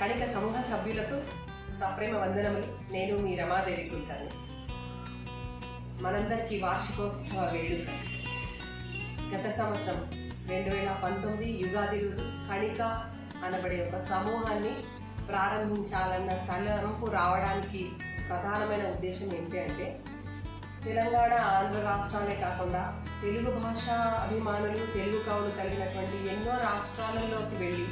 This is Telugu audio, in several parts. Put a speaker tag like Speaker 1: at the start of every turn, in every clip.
Speaker 1: కణిక సమూహ సభ్యులకు సప్రేమ వందనములు. నేను మీ రమాదేవి కుల్కర్ణి. మనందరికీ వార్షికోత్సవ వేడుక. గత సంవత్సరం 2019 యుగాది రోజు కణిక అనబడే ఒక సమూహాన్ని ప్రారంభించాలన్న తలంపు రావడానికి ప్రధానమైన ఉద్దేశం ఏంటి అంటే, తెలంగాణ ఆంధ్ర రాష్ట్రాలే కాకుండా తెలుగు భాష అభిమానులు, తెలుగు కవులు కలిగినటువంటి ఎన్నో రాష్ట్రాలలోకి వెళ్ళి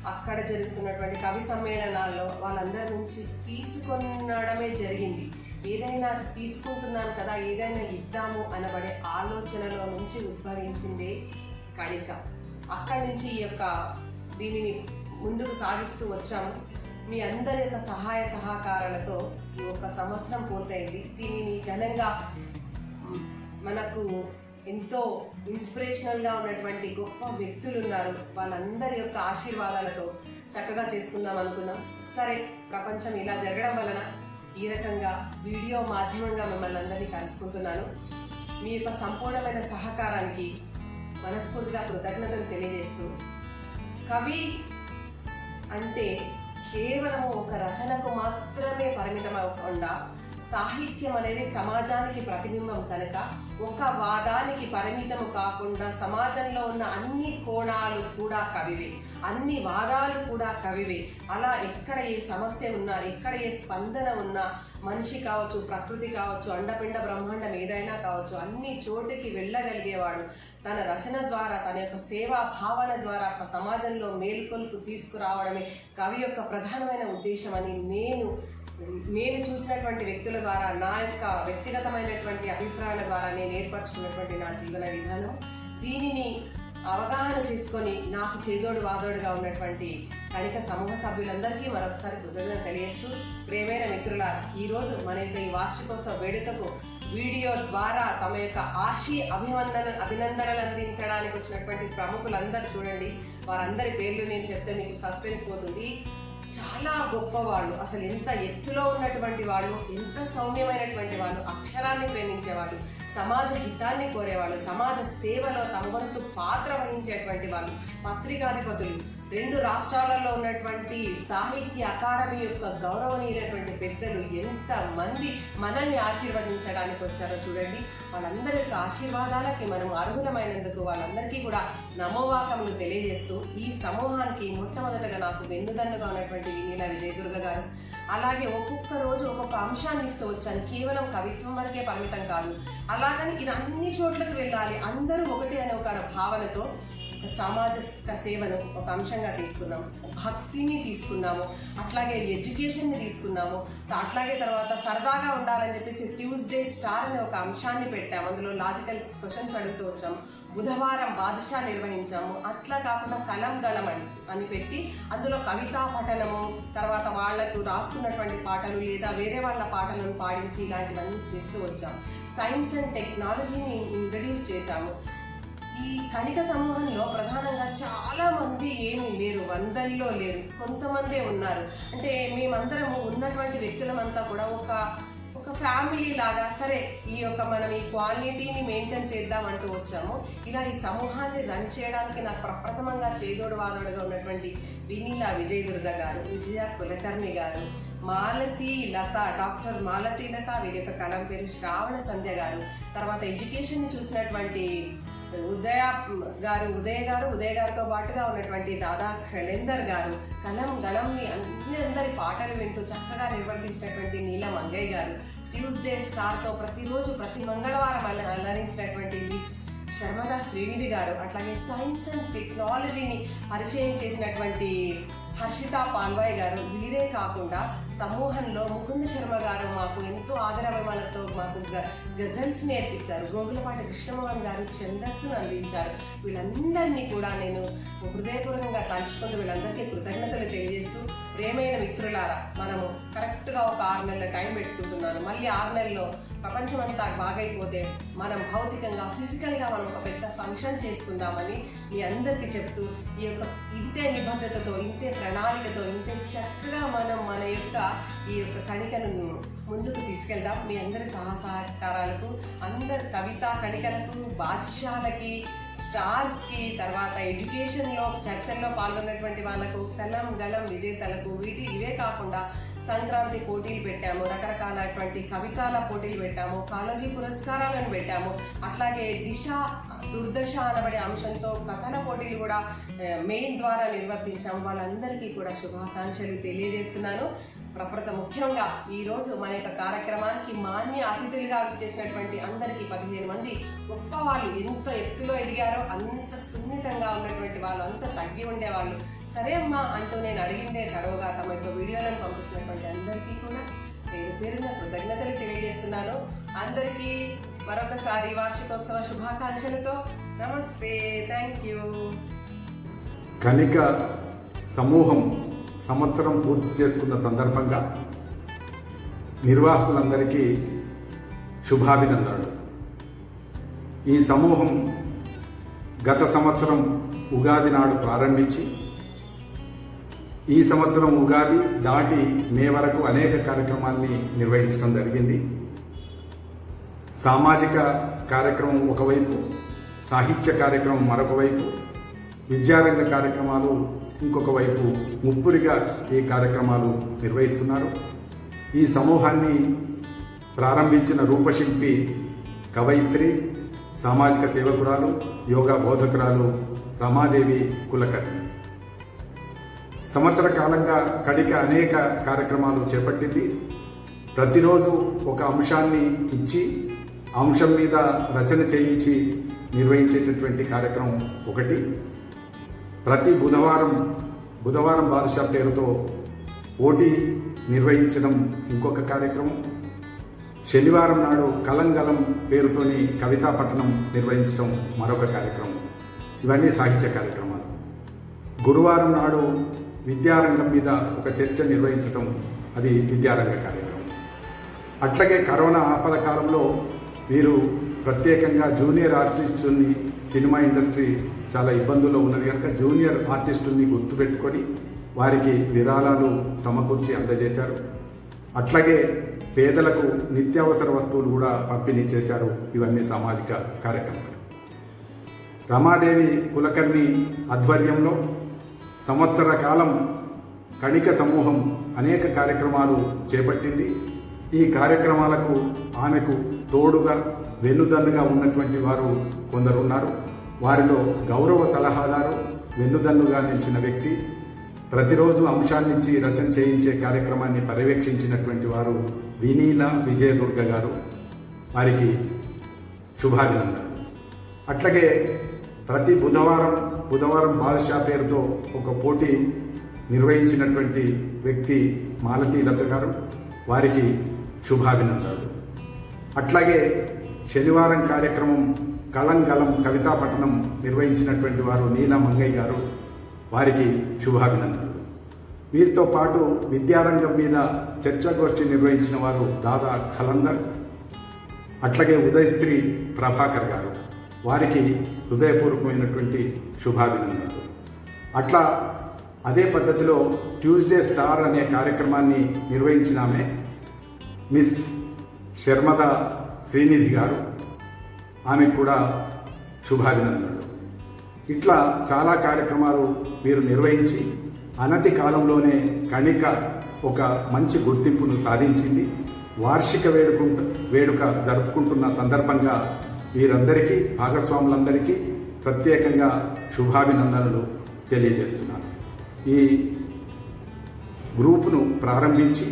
Speaker 1: అక్కడ జరుగుతున్నటువంటి కవి సమ్మేళనాల్లో వాళ్ళందరి నుంచి తీసుకొనడమే జరిగింది. ఏదైనా తీసుకుంటున్నాను కదా, ఏదైనా ఇద్దాము అనబడే ఆలోచనలో నుంచి ఉద్భవించిందే కణిక. అక్కడి నుంచి ఈ యొక్క దీనిని ముందుకు సాగిస్తూ వచ్చాము. మీ అందరి యొక్క సహాయ సహకారాలతో ఈ ఒక సంవత్సరం పూర్తయింది. దీనిని ఘనంగా మనకు ఎంతో ఇన్స్పిరేషనల్గా ఉన్నటువంటి గొప్ప వ్యక్తులు ఉన్నారు. వాళ్ళందరి యొక్క ఆశీర్వాదాలతో చక్కగా చేసుకుందాం అనుకున్నాం. సరే, ప్రపంచం ఇలా జరగడం వలన ఈ రకంగా వీడియో మాధ్యమంగా మిమ్మల్ని అందరినీ కలుసుకుంటున్నాను. మీ యొక్క సంపూర్ణమైన సహకారానికి మనస్ఫూర్తిగా కృతజ్ఞతలు తెలియజేస్తూ, కవి అంటే కేవలం ఒక రచనకు మాత్రమే పరిమితం అవ్వకుండా సాహిత్యం అనేది సమాజానికి ప్రతిబింబం కనుక ఒక వాదానికి పరిమితం కాకుండా సమాజంలో ఉన్న అన్ని కోణాలు కూడా కవివే, అన్ని వాదాలు కూడా కవివే. అలా ఎక్కడ ఏ సమస్య ఉన్నా, ఎక్కడ ఏ స్పందన ఉన్నా, మనిషి కావచ్చు, ప్రకృతి కావచ్చు, అండపిండ బ్రహ్మాండం ఏదైనా కావచ్చు, అన్ని చోటుకి వెళ్ళగలిగేవాడు. తన రచన ద్వారా, తన యొక్క సేవా భావన ద్వారా సమాజంలో మేల్కొల్పు తీసుకురావడమే కవి యొక్క ప్రధానమైన ఉద్దేశం అని నేను చూసినటువంటి వ్యక్తుల ద్వారా, నా యొక్క వ్యక్తిగతమైనటువంటి అభిప్రాయాల ద్వారా నేను ఏర్పరచుకున్నటువంటి నా జీవన విధానం. దీనిని అవగాహన చేసుకొని నాకు చేదోడు వాదోడుగా ఉన్నటువంటి కణిక సమూహ సభ్యులందరికీ మరొకసారి కృతజ్ఞతలు తెలియజేస్తూ, ప్రియమైన మిత్రులారా, ఈరోజు మన యొక్క ఈ వార్షికోత్సవ వేడుకకు వీడియో ద్వారా తమ యొక్క అభినందనలు అందించడానికి వచ్చినటువంటి ప్రముఖులందరూ చూడండి. వారందరి పేర్లు నేను చెప్తే మీకు సస్పెన్స్ పోతుంది. చాలా గొప్పవాళ్ళు, అసలు ఎంత ఎత్తులో ఉన్నటువంటి వాళ్ళు, ఎంత సౌమ్యమైనటువంటి వాళ్ళు, అక్షరాన్ని ప్రేమించేవాళ్ళు, సమాజ హితాన్ని కోరేవాళ్ళు, సమాజ సేవలో తమ వంతు పాత్ర వహించేటువంటి వాళ్ళు, పత్రికాధిపతులు, 2 రాష్ట్రాలలో ఉన్నటువంటి సాహిత్య అకాడమీ యొక్క గౌరవనీయులైనటువంటి పెద్దలు ఎంతమంది మనల్ని ఆశీర్వదించడానికి వచ్చారో చూడండి. వాళ్ళందరి యొక్క ఆశీర్వాదాలకి మనం అర్హులమైనందుకు వాళ్ళందరికీ కూడా నమోవాకములు తెలియజేస్తూ, ఈ సమూహానికి మొట్టమొదటగా నాకు వెన్నుదన్నుగా ఉన్నటువంటి వినీల విజయదుర్గ గారు, అలాగే ఒక్కొక్క రోజు ఒక్కొక్క అంశాన్ని ఇస్తూ వచ్చాను. కేవలం కవిత్వం వరకే పరిమితం కాదు, అలాగని ఇది అన్ని చోట్లకు వెళ్ళాలి, అందరూ ఒకటి అనే ఒక భావనతో సామాజిక సేవను ఒక అంశంగా తీసుకున్నాము, భక్తిని తీసుకున్నాము, అట్లాగే ఎడ్యుకేషన్ని తీసుకున్నాము, అట్లాగే తర్వాత సరదాగా ఉండాలని చెప్పేసి ట్యూస్డే స్టార్ అనే ఒక అంశాన్ని పెట్టాము. అందులో లాజికల్ క్వశ్చన్స్ అడుగుతూ వచ్చాము. బుధవారం బాదుషా నిర్వహించాము. అట్లా కాకుండా కలం గళం అని పెట్టి అందులో కవితా పఠనము, తర్వాత వాళ్లకు రాసుకున్నటువంటి పాటలు లేదా వేరే వాళ్ళ పాటలను పాడించి ఇలాంటివన్నీ చేస్తూ వచ్చాము. సైన్స్ అండ్ టెక్నాలజీని ఇంట్రడ్యూస్ చేశాము. ఈ కణిక సమూహంలో ప్రధానంగా చాలా మంది ఏమీ లేరు, 100లో లేరు, కొంతమందే ఉన్నారు. అంటే మేమందరము ఉన్నటువంటి వ్యక్తులమంతా కూడా ఒక ఫ్యామిలీ లాగా, సరే ఈ యొక్క మనం ఈ క్వాలిటీని మెయింటైన్ చేద్దాం అంటూ వచ్చాము. ఇలా ఈ సమూహాన్ని రన్ చేయడానికి నాకు ప్రప్రథమంగా చేదోడు వాదోడుగా ఉన్నటువంటి వినీల విజయదుర్గ గారు, విజయ కులకర్ణి గారు, మాలతి లత, డాక్టర్ మాలతి లత, వీరి యొక్క కలం పేరు శ్రావణ సంధ్య గారు, తర్వాత ఎడ్యుకేషన్ చూసినటువంటి ఉదయ గారితో పాటుగా ఉన్నటువంటి దాదా ఖలేందర్ గారు, కలం గళంని అందరి పాటలు వింటూ చక్కగా నిర్వర్తించినటువంటి నీలం మంగయ్య గారు, ట్యూస్డే స్టార్తో ప్రతిరోజు ప్రతి మంగళవారం అలరించినటువంటి మిస్ శర్మదా శ్రీనిధి గారు, అట్లాగే సైన్స్ అండ్ టెక్నాలజీని పరిచయం చేసినటువంటి హర్షిత పాల్వాయ్ గారు, వీరే కాకుండా సమూహంలో ముకుంద శర్మ గారు మాకు ఎంతో ఆదరాభిమానంతో మాకు గజల్స్ నేర్పించారు. గోగులపాటి కృష్ణమోహన్ గారు ఛందస్సును అందించారు. వీళ్ళందరినీ కూడా నేను హృదయపూర్వకంగా తలుచుకుంటూ వీళ్ళందరికీ కృతజ్ఞతలు తెలియజేస్తూ, ప్రేమైన మిత్రులారా, మనము కరెక్ట్గా ఒక 6 నెలల టైం పెట్టుకుంటున్నాను. మళ్ళీ 6 నెలల్లో ప్రపంచం అంతా బాగైపోతే మనం భౌతికంగా, ఫిజికల్గా మనం ఒక పెద్ద ఫంక్షన్ చేసుకుందామని మీ అందరికీ చెప్తూ, ఈ యొక్క ఇంతే నిబద్ధతతో, ఇంతే ప్రణాళికతో, ఇంతే చక్కగా మనం మన యొక్క ఈ యొక్క కణికను ముందుకు తీసుకెళ్దాం. మీ అందరి సహకారాలకు, అందరి కవితా కణికలకు, బాద్షాలకి, స్టార్స్కి, తర్వాత ఎడ్యుకేషన్లో చర్చల్లో పాల్గొన్నటువంటి వాళ్ళకు, కలం గలం విజేతలకు ఇవే కాకుండా సంక్రాంతి పోటీలు పెట్టాము, రకరకాలటువంటి కవితాల పోటీలు పెట్టాము, కాళోజీ పురస్కారాలను పెట్టాము. అట్లాగే దిశ దుర్దశ అనబడే అంశంతో కథల పోటీలు కూడా మెయిల్ ద్వారా నిర్వర్తించాము. వాళ్ళందరికీ కూడా శుభాకాంక్షలు తెలియజేస్తున్నాను. ముఖ్యంగా ఈరోజు మన యొక్క కార్యక్రమానికి మాన్య అతిథులుగా చేసినటువంటి అందరికీ 15 మంది గొప్ప వాళ్ళు, ఎంత ఎత్తులో ఎదిగారో అంత సున్నితంగా ఉన్నటువంటి వాళ్ళు, అంత తగ్గి ఉండేవాళ్ళు. సరే అమ్మా అంటూ నేను అడిగిందే తడవుగా తమ యొక్క వీడియోలను పంపించినటువంటి అందరికీ కూడా పేరు పేరున కృతజ్ఞతలు తెలియజేస్తున్నాను. అందరికీ మరొకసారి వార్షికోత్సవ శుభాకాంక్షలతో నమస్తే, థ్యాంక్ యూ.
Speaker 2: కనిక సమూహం సంవత్సరం పూర్తి చేసుకున్న సందర్భంగా నిర్వాహకులందరికీ శుభాభినందనలు. ఈ సమూహం గత సంవత్సరం ఉగాది నాడు ప్రారంభించి ఈ సంవత్సరం ఉగాది దాటి మే వరకు అనేక కార్యక్రమాన్ని నిర్వహించడం జరిగింది. సామాజిక కార్యక్రమం ఒకవైపు, సాహిత్య కార్యక్రమం మరొక వైపు, విద్యారంగ కార్యక్రమాలు ఇంకొక వైపు, ముప్పురిగా ఈ కార్యక్రమాలు నిర్వహిస్తున్నారు. ఈ సమూహాన్ని ప్రారంభించిన రూపశిల్పి, కవయిత్రి, సామాజిక సేవకురాలు, యోగా బోధకురాలు రమాదేవి కులకర్ణి. సంవత్సర కాలంగా కడిక అనేక కార్యక్రమాలు చేపట్టింది. ప్రతిరోజు ఒక అంశాన్ని ఇచ్చి అంశం మీద రచన చేయించి నిర్వహించేటటువంటి కార్యక్రమం ఒకటి. ప్రతి బుధవారం బాదుషా పేరుతో పోటీ నిర్వహించడం ఇంకొక కార్యక్రమం. శనివారం నాడు కలంగలం పేరుతోని కవితా పఠనం నిర్వహించడం మరొక కార్యక్రమం. ఇవన్నీ సాహిత్య కార్యక్రమాలు. గురువారం నాడు విద్యారంగం మీద ఒక చర్చ నిర్వహించడం, అది విద్యారంగ కార్యక్రమం. అట్లాగే కరోనా ఆపద కాలంలో వీరు ప్రత్యేకంగా జూనియర్ ఆర్టిస్టుల్ని, సినిమా ఇండస్ట్రీ చాలా ఇబ్బందుల్లో ఉన్నది కనుక జూనియర్ ఆర్టిస్టుల్ని గుర్తుపెట్టుకొని వారికి విరాళాలు సమకూర్చి అందజేశారు. అట్లాగే పేదలకు నిత్యావసర వస్తువులు కూడా పంపిణీ చేశారు. ఇవన్నీ సామాజిక కార్యక్రమాలు. రమాదేవి కులకర్ణి ఆధ్వర్యంలో సంవత్సర కాలం కణిక సమూహం అనేక కార్యక్రమాలు చేపట్టింది. ఈ కార్యక్రమాలకు ఆమెకు తోడుగా వెన్నుదన్నుగా ఉన్నటువంటి వారు కొందరున్నారు. వారిలో గౌరవ సలహాదారు, వెన్నుదన్నుగా నిలిచిన వ్యక్తి, ప్రతిరోజు అంశాన్నిచ్చి రచన చేయించే కార్యక్రమాన్ని పర్యవేక్షించినటువంటి వారు వినీల విజయదుర్గ గారు. వారికి శుభాభినందనలు. అట్లాగే ప్రతి బుధవారం బాదుషా పేరుతో ఒక పోటీ నిర్వహించినటువంటి వ్యక్తి మాలతీలత గారు. వారికి శుభాభినందనలు. అట్లాగే శనివారం కార్యక్రమం కలంగలం కవితా పఠనం నిర్వహించినటువంటి వారు నీలా మంగయ్య గారు. వారికి శుభాభినందనలు. వీరితో పాటు విద్యారంగం మీద చర్చాగోష్ఠి నిర్వహించిన వారు దాదా ఖలందర్, అట్లాగే ఉదయశ్రీ ప్రభాకర్ గారు. వారికి హృదయపూర్వకమైనటువంటి శుభాభినందనలు. అట్లా అదే పద్ధతిలో ట్యూస్డే స్టార్ అనే కార్యక్రమాన్ని నిర్వహించిన ఆమె మిస్ శర్మద శ్రీనిధి గారు. ఆమెకు కూడా శుభాభినందనలు. ఇట్లా చాలా కార్యక్రమాలు వీరు నిర్వహించి అనతి కాలంలోనే కణిక ఒక మంచి గుర్తింపును సాధించింది. వార్షిక వేడుక జరుపుకుంటున్న సందర్భంగా వీరందరికీ, భాగస్వాములందరికీ ప్రత్యేకంగా శుభాభినందనలు తెలియజేస్తున్నాను. ఈ గ్రూపును ప్రారంభించి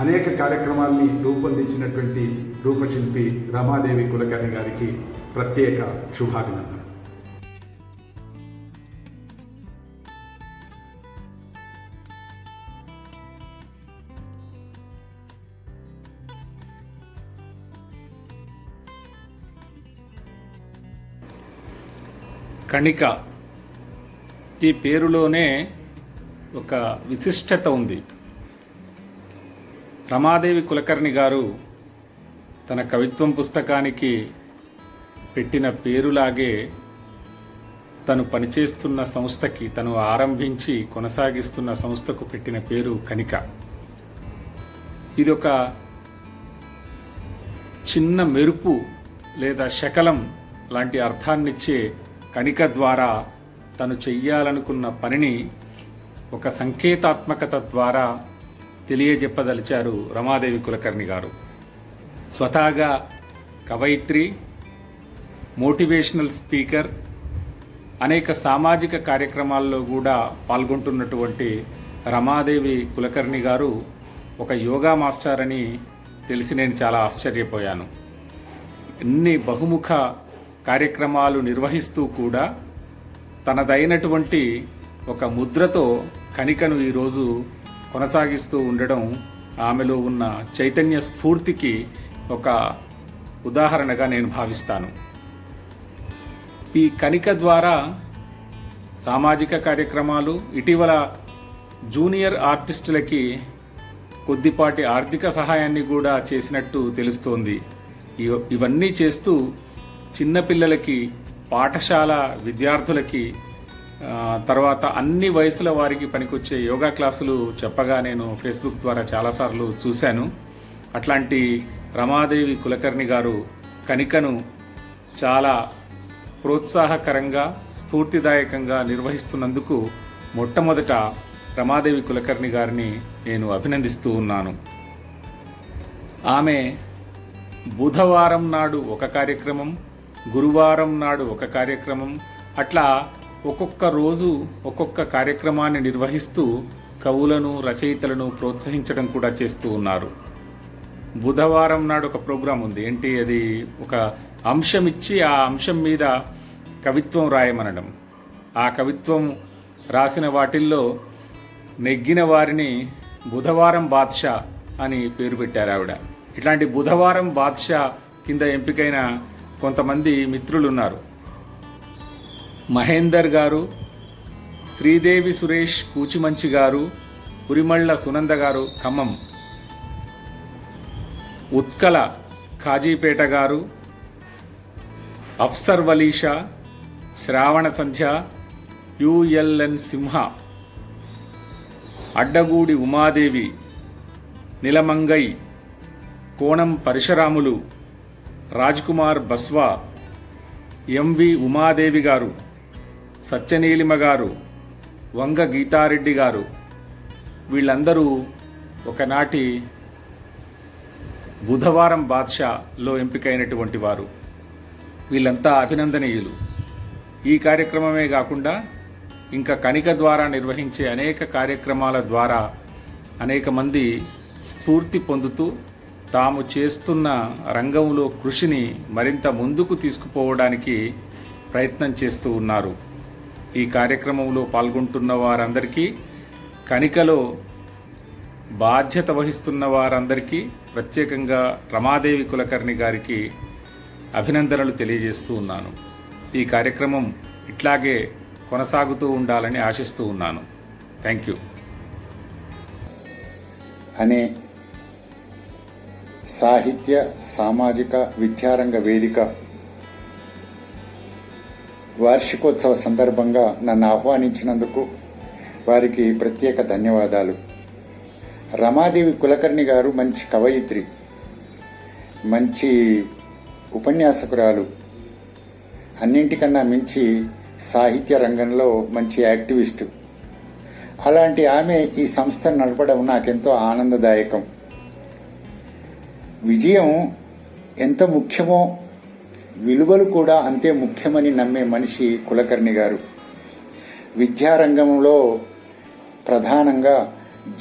Speaker 2: అనేక కార్యక్రమాల్ని రూపొందించినటువంటి రూపశిల్పి రమాదేవి కులకర్ణి గారికి ప్రత్యేక శుభాభినందనలు.
Speaker 3: కణిక ఈ పేరులోనే ఒక విశిష్టత ఉంది. రమాదేవి కులకర్ణి గారు తన కవిత్వం పుస్తకానికి పెట్టిన పేరులాగే తను పనిచేస్తున్న సంస్థకి, తను ఆరంభించి కొనసాగిస్తున్న సంస్థకు పెట్టిన పేరు కణిక. ఇది ఒక చిన్న మెరుపు లేదా శకలం లాంటి అర్థాన్నిచ్చే కణిక ద్వారా తను చెయ్యాలనుకున్న పనిని ఒక సంకేతాత్మకత ద్వారా తెలియజెప్పదలిచారు రమాదేవి కులకర్ణి గారు. స్వతహాగా కవయిత్రి, మోటివేషనల్ స్పీకర్, అనేక సామాజిక కార్యక్రమాల్లో కూడా పాల్గొంటున్నటువంటి రమాదేవి కులకర్ణి గారు ఒక యోగా మాస్టర్ అని తెలిసి నేను చాలా ఆశ్చర్యపోయాను. ఎన్ని బహుముఖ కార్యక్రమాలు నిర్వహిస్తూ కూడా తనదైనటువంటి ఒక ముద్రతో కణికను ఈరోజు కొనసాగిస్తూ ఉండడం ఆమెలో ఉన్న చైతన్య స్ఫూర్తికి ఒక ఉదాహరణగా నేను భావిస్తాను. ఈ కణిక ద్వారా సామాజిక కార్యక్రమాలు, ఇటీవల జూనియర్ ఆర్టిస్టులకి కొద్దిపాటి ఆర్థిక సహాయాన్ని కూడా చేసినట్టు తెలుస్తోంది. ఇవన్నీ చేస్తూ చిన్నపిల్లలకి, పాఠశాల విద్యార్థులకి, తర్వాత అన్ని వయసుల వారికి పనికొచ్చే యోగా క్లాసులు చెప్పగా నేను ఫేస్బుక్ ద్వారా చాలాసార్లు చూశాను. అట్లాంటి రమాదేవి కులకర్ణి గారు కణికను చాలా ప్రోత్సాహకరంగా, స్ఫూర్తిదాయకంగా నిర్వహిస్తున్నందుకు మొట్టమొదట రమాదేవి కులకర్ణి గారిని నేను అభినందిస్తూ ఉన్నాను. ఆమె బుధవారం నాడు ఒక కార్యక్రమం, గురువారం నాడు ఒక కార్యక్రమం, అట్లా ఒక్కొక్క రోజు ఒక్కొక్క కార్యక్రమాన్ని నిర్వహిస్తూ కవులను, రచయితలను ప్రోత్సహించడం కూడా చేస్తూ ఉన్నారు. బుధవారం నాడు ఒక ప్రోగ్రాం ఉంది. ఏంటి అది? ఒక అంశం ఇచ్చి ఆ అంశం మీద కవిత్వం రాయమనడం. ఆ కవిత్వం రాసిన వాటిల్లో నెగ్గిన వారిని బుధవారం బాద్షా అని పేరు పెట్టారు ఆవిడ. ఇట్లాంటి బుధవారం బాద్షా కింద ఎంపికైన కొంతమంది మిత్రులున్నారు. మహేందర్ గారు, శ్రీదేవి సురేష్ కూచిమంచి గారు, పురిమళ్ళ సునంద గారు ఖమ్మం, ఉత్కల ఖాజీపేట గారు, అఫ్సర్ వలీషా, శ్రావణ సంధ్య, యుఎల్ఎన్ సింహ, అడ్డగూడి ఉమాదేవి, నిలమంగై, కోణం పరశురాములు, రాజ్కుమార్ బస్వా, ఎంవి ఉమాదేవి గారు, సత్యనీలిమ గారు, వంగ గీతారెడ్డి గారు, వీళ్ళందరూ ఒకనాటి బుధవారం బాద్షాలో ఎంపికైనటువంటి వారు. వీళ్ళంతా అభినందనీయులు. ఈ కార్యక్రమమే కాకుండా ఇంకా కణిక ద్వారా నిర్వహించే అనేక కార్యక్రమాల ద్వారా అనేక మంది స్ఫూర్తి పొందుతూ తాము చేస్తున్న రంగంలో కృషిని మరింత ముందుకు తీసుకుపోవడానికి ప్రయత్నం చేస్తూ ఉన్నారు. ఈ కార్యక్రమంలో పాల్గొంటున్న వారందరికీ, కణికలో బాధ్యత వహిస్తున్న వారందరికీ, ప్రత్యేకంగా రమాదేవి కులకర్ణి గారికి అభినందనలు తెలియజేస్తూ ఉన్నాను. ఈ కార్యక్రమం ఇట్లాగే కొనసాగుతూ ఉండాలని ఆశిస్తూ ఉన్నాను. Thank you.
Speaker 4: అనే సాహిత్య, సామాజిక, విద్యారంగ వేదిక వార్షికోత్సవ సందర్భంగా నన్ను ఆహ్వానించినందుకు వారికి ప్రత్యేక ధన్యవాదాలు. రమాదేవి కులకర్ణి గారు మంచి కవయిత్రి, మంచి ఉపన్యాసకురాలు, అన్నింటికన్నా మించి సాహిత్య రంగంలో మంచి యాక్టివిస్టు. అలాంటి ఆమె ఈ సంస్థను నడపడం నాకెంతో ఆనందదాయకం. విజయం ఎంత ముఖ్యమో విలువలు కూడా అంతే ముఖ్యమని నమ్మే మనిషి కులకర్ణి గారు. విద్యారంగంలో ప్రధానంగా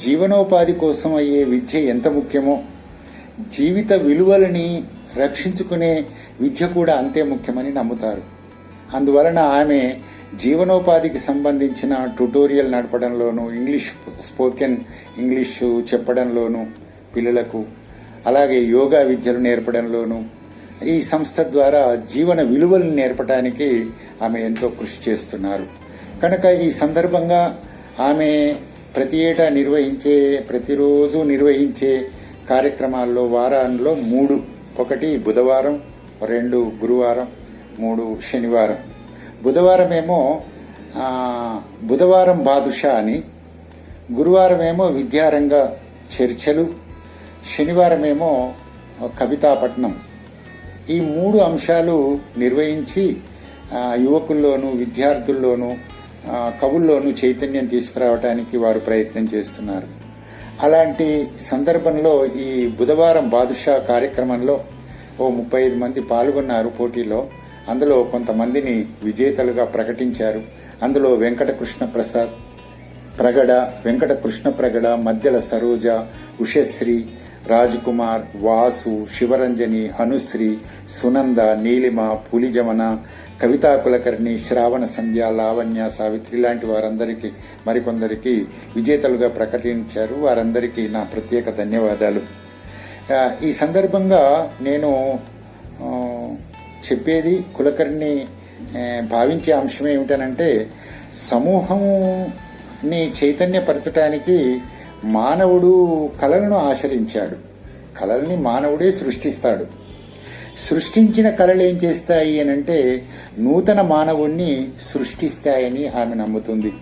Speaker 4: జీవనోపాధి కోసం అయ్యే విద్య ఎంత ముఖ్యమో, జీవిత విలువలని రక్షించుకునే విద్య కూడా అంతే ముఖ్యమని నమ్ముతారు. అందువలన ఆమె జీవనోపాధికి సంబంధించిన ట్యుటోరియల్ నడపడంలోనూ, స్పోకెన్ ఇంగ్లీషు చెప్పడంలోనూ పిల్లలకు, అలాగే యోగా విద్యలు నేర్పడంలోనూ, ఈ సంస్థ ద్వారా జీవన విలువలను నేర్పడానికి ఆమె ఎంతో కృషి చేస్తున్నారు. కనుక ఈ సందర్భంగా ఆమె ప్రతిరోజు నిర్వహించే కార్యక్రమాల్లో వారాల్లో 3, 1 బుధవారం, 2 గురువారం, 3 శనివారం. బుధవారం బాదుషా అని, గురువారమేమో విద్యారంగ చర్చలు, శనివారమేమో కవితాపట్నం. ఈ 3 అంశాలు నిర్వహించి యువకుల్లోనూ, విద్యార్థుల్లోనూ, కవుల్లోనూ చైతన్యం తీసుకురావడానికి వారు ప్రయత్నం చేస్తున్నారు. అలాంటి సందర్భంలో ఈ బుధవారం బాదుషా కార్యక్రమంలో 35 మంది పాల్గొన్నారు పోటీలో. అందులో కొంతమందిని విజేతలుగా ప్రకటించారు. అందులో వెంకటకృష్ణ ప్రగడ, మద్దెల సరోజ, ఉషశ్రీ, రాజ్కుమార్, వాసు, శివరంజని, అనుశ్రీ, సునంద, నీలిమ, పులిజమన, కవితా కులకర్ణి, శ్రావణ సంధ్య, లావణ్య, సావిత్రి లాంటి వారందరికీ మరికొందరికి విజేతలుగా ప్రకటించారు. వారందరికీ నా ప్రత్యేక ధన్యవాదాలు. ఈ సందర్భంగా నేను చెప్పేది, కులకర్ణి భావించే అంశం ఏమిటనంటే, సమూహంని చైతన్యపరచడానికి మానవుడు కళలను ఆచరించాడు. కళల్ని మానవుడే సృష్టిస్తాడు. సృష్టించిన కళలు ఏం చేస్తాయి అనంటే నూతన మానవుణ్ణి సృష్టిస్తాయని ఆమె నమ్ముతుంది.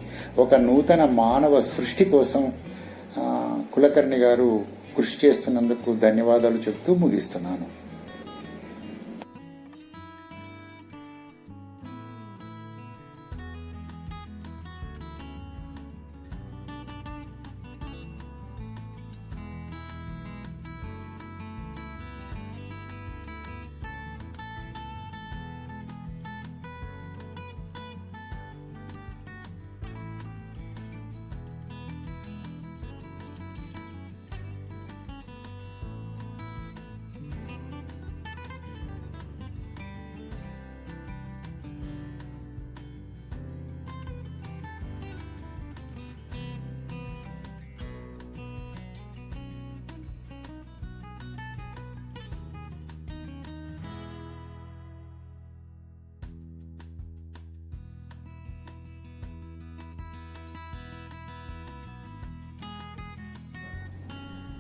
Speaker 4: ఒక నూతన మానవ సృష్టి కోసం కులకర్ణి గారు కృషి చేస్తున్నందుకు ధన్యవాదాలు చెప్తూ ముగిస్తున్నాను.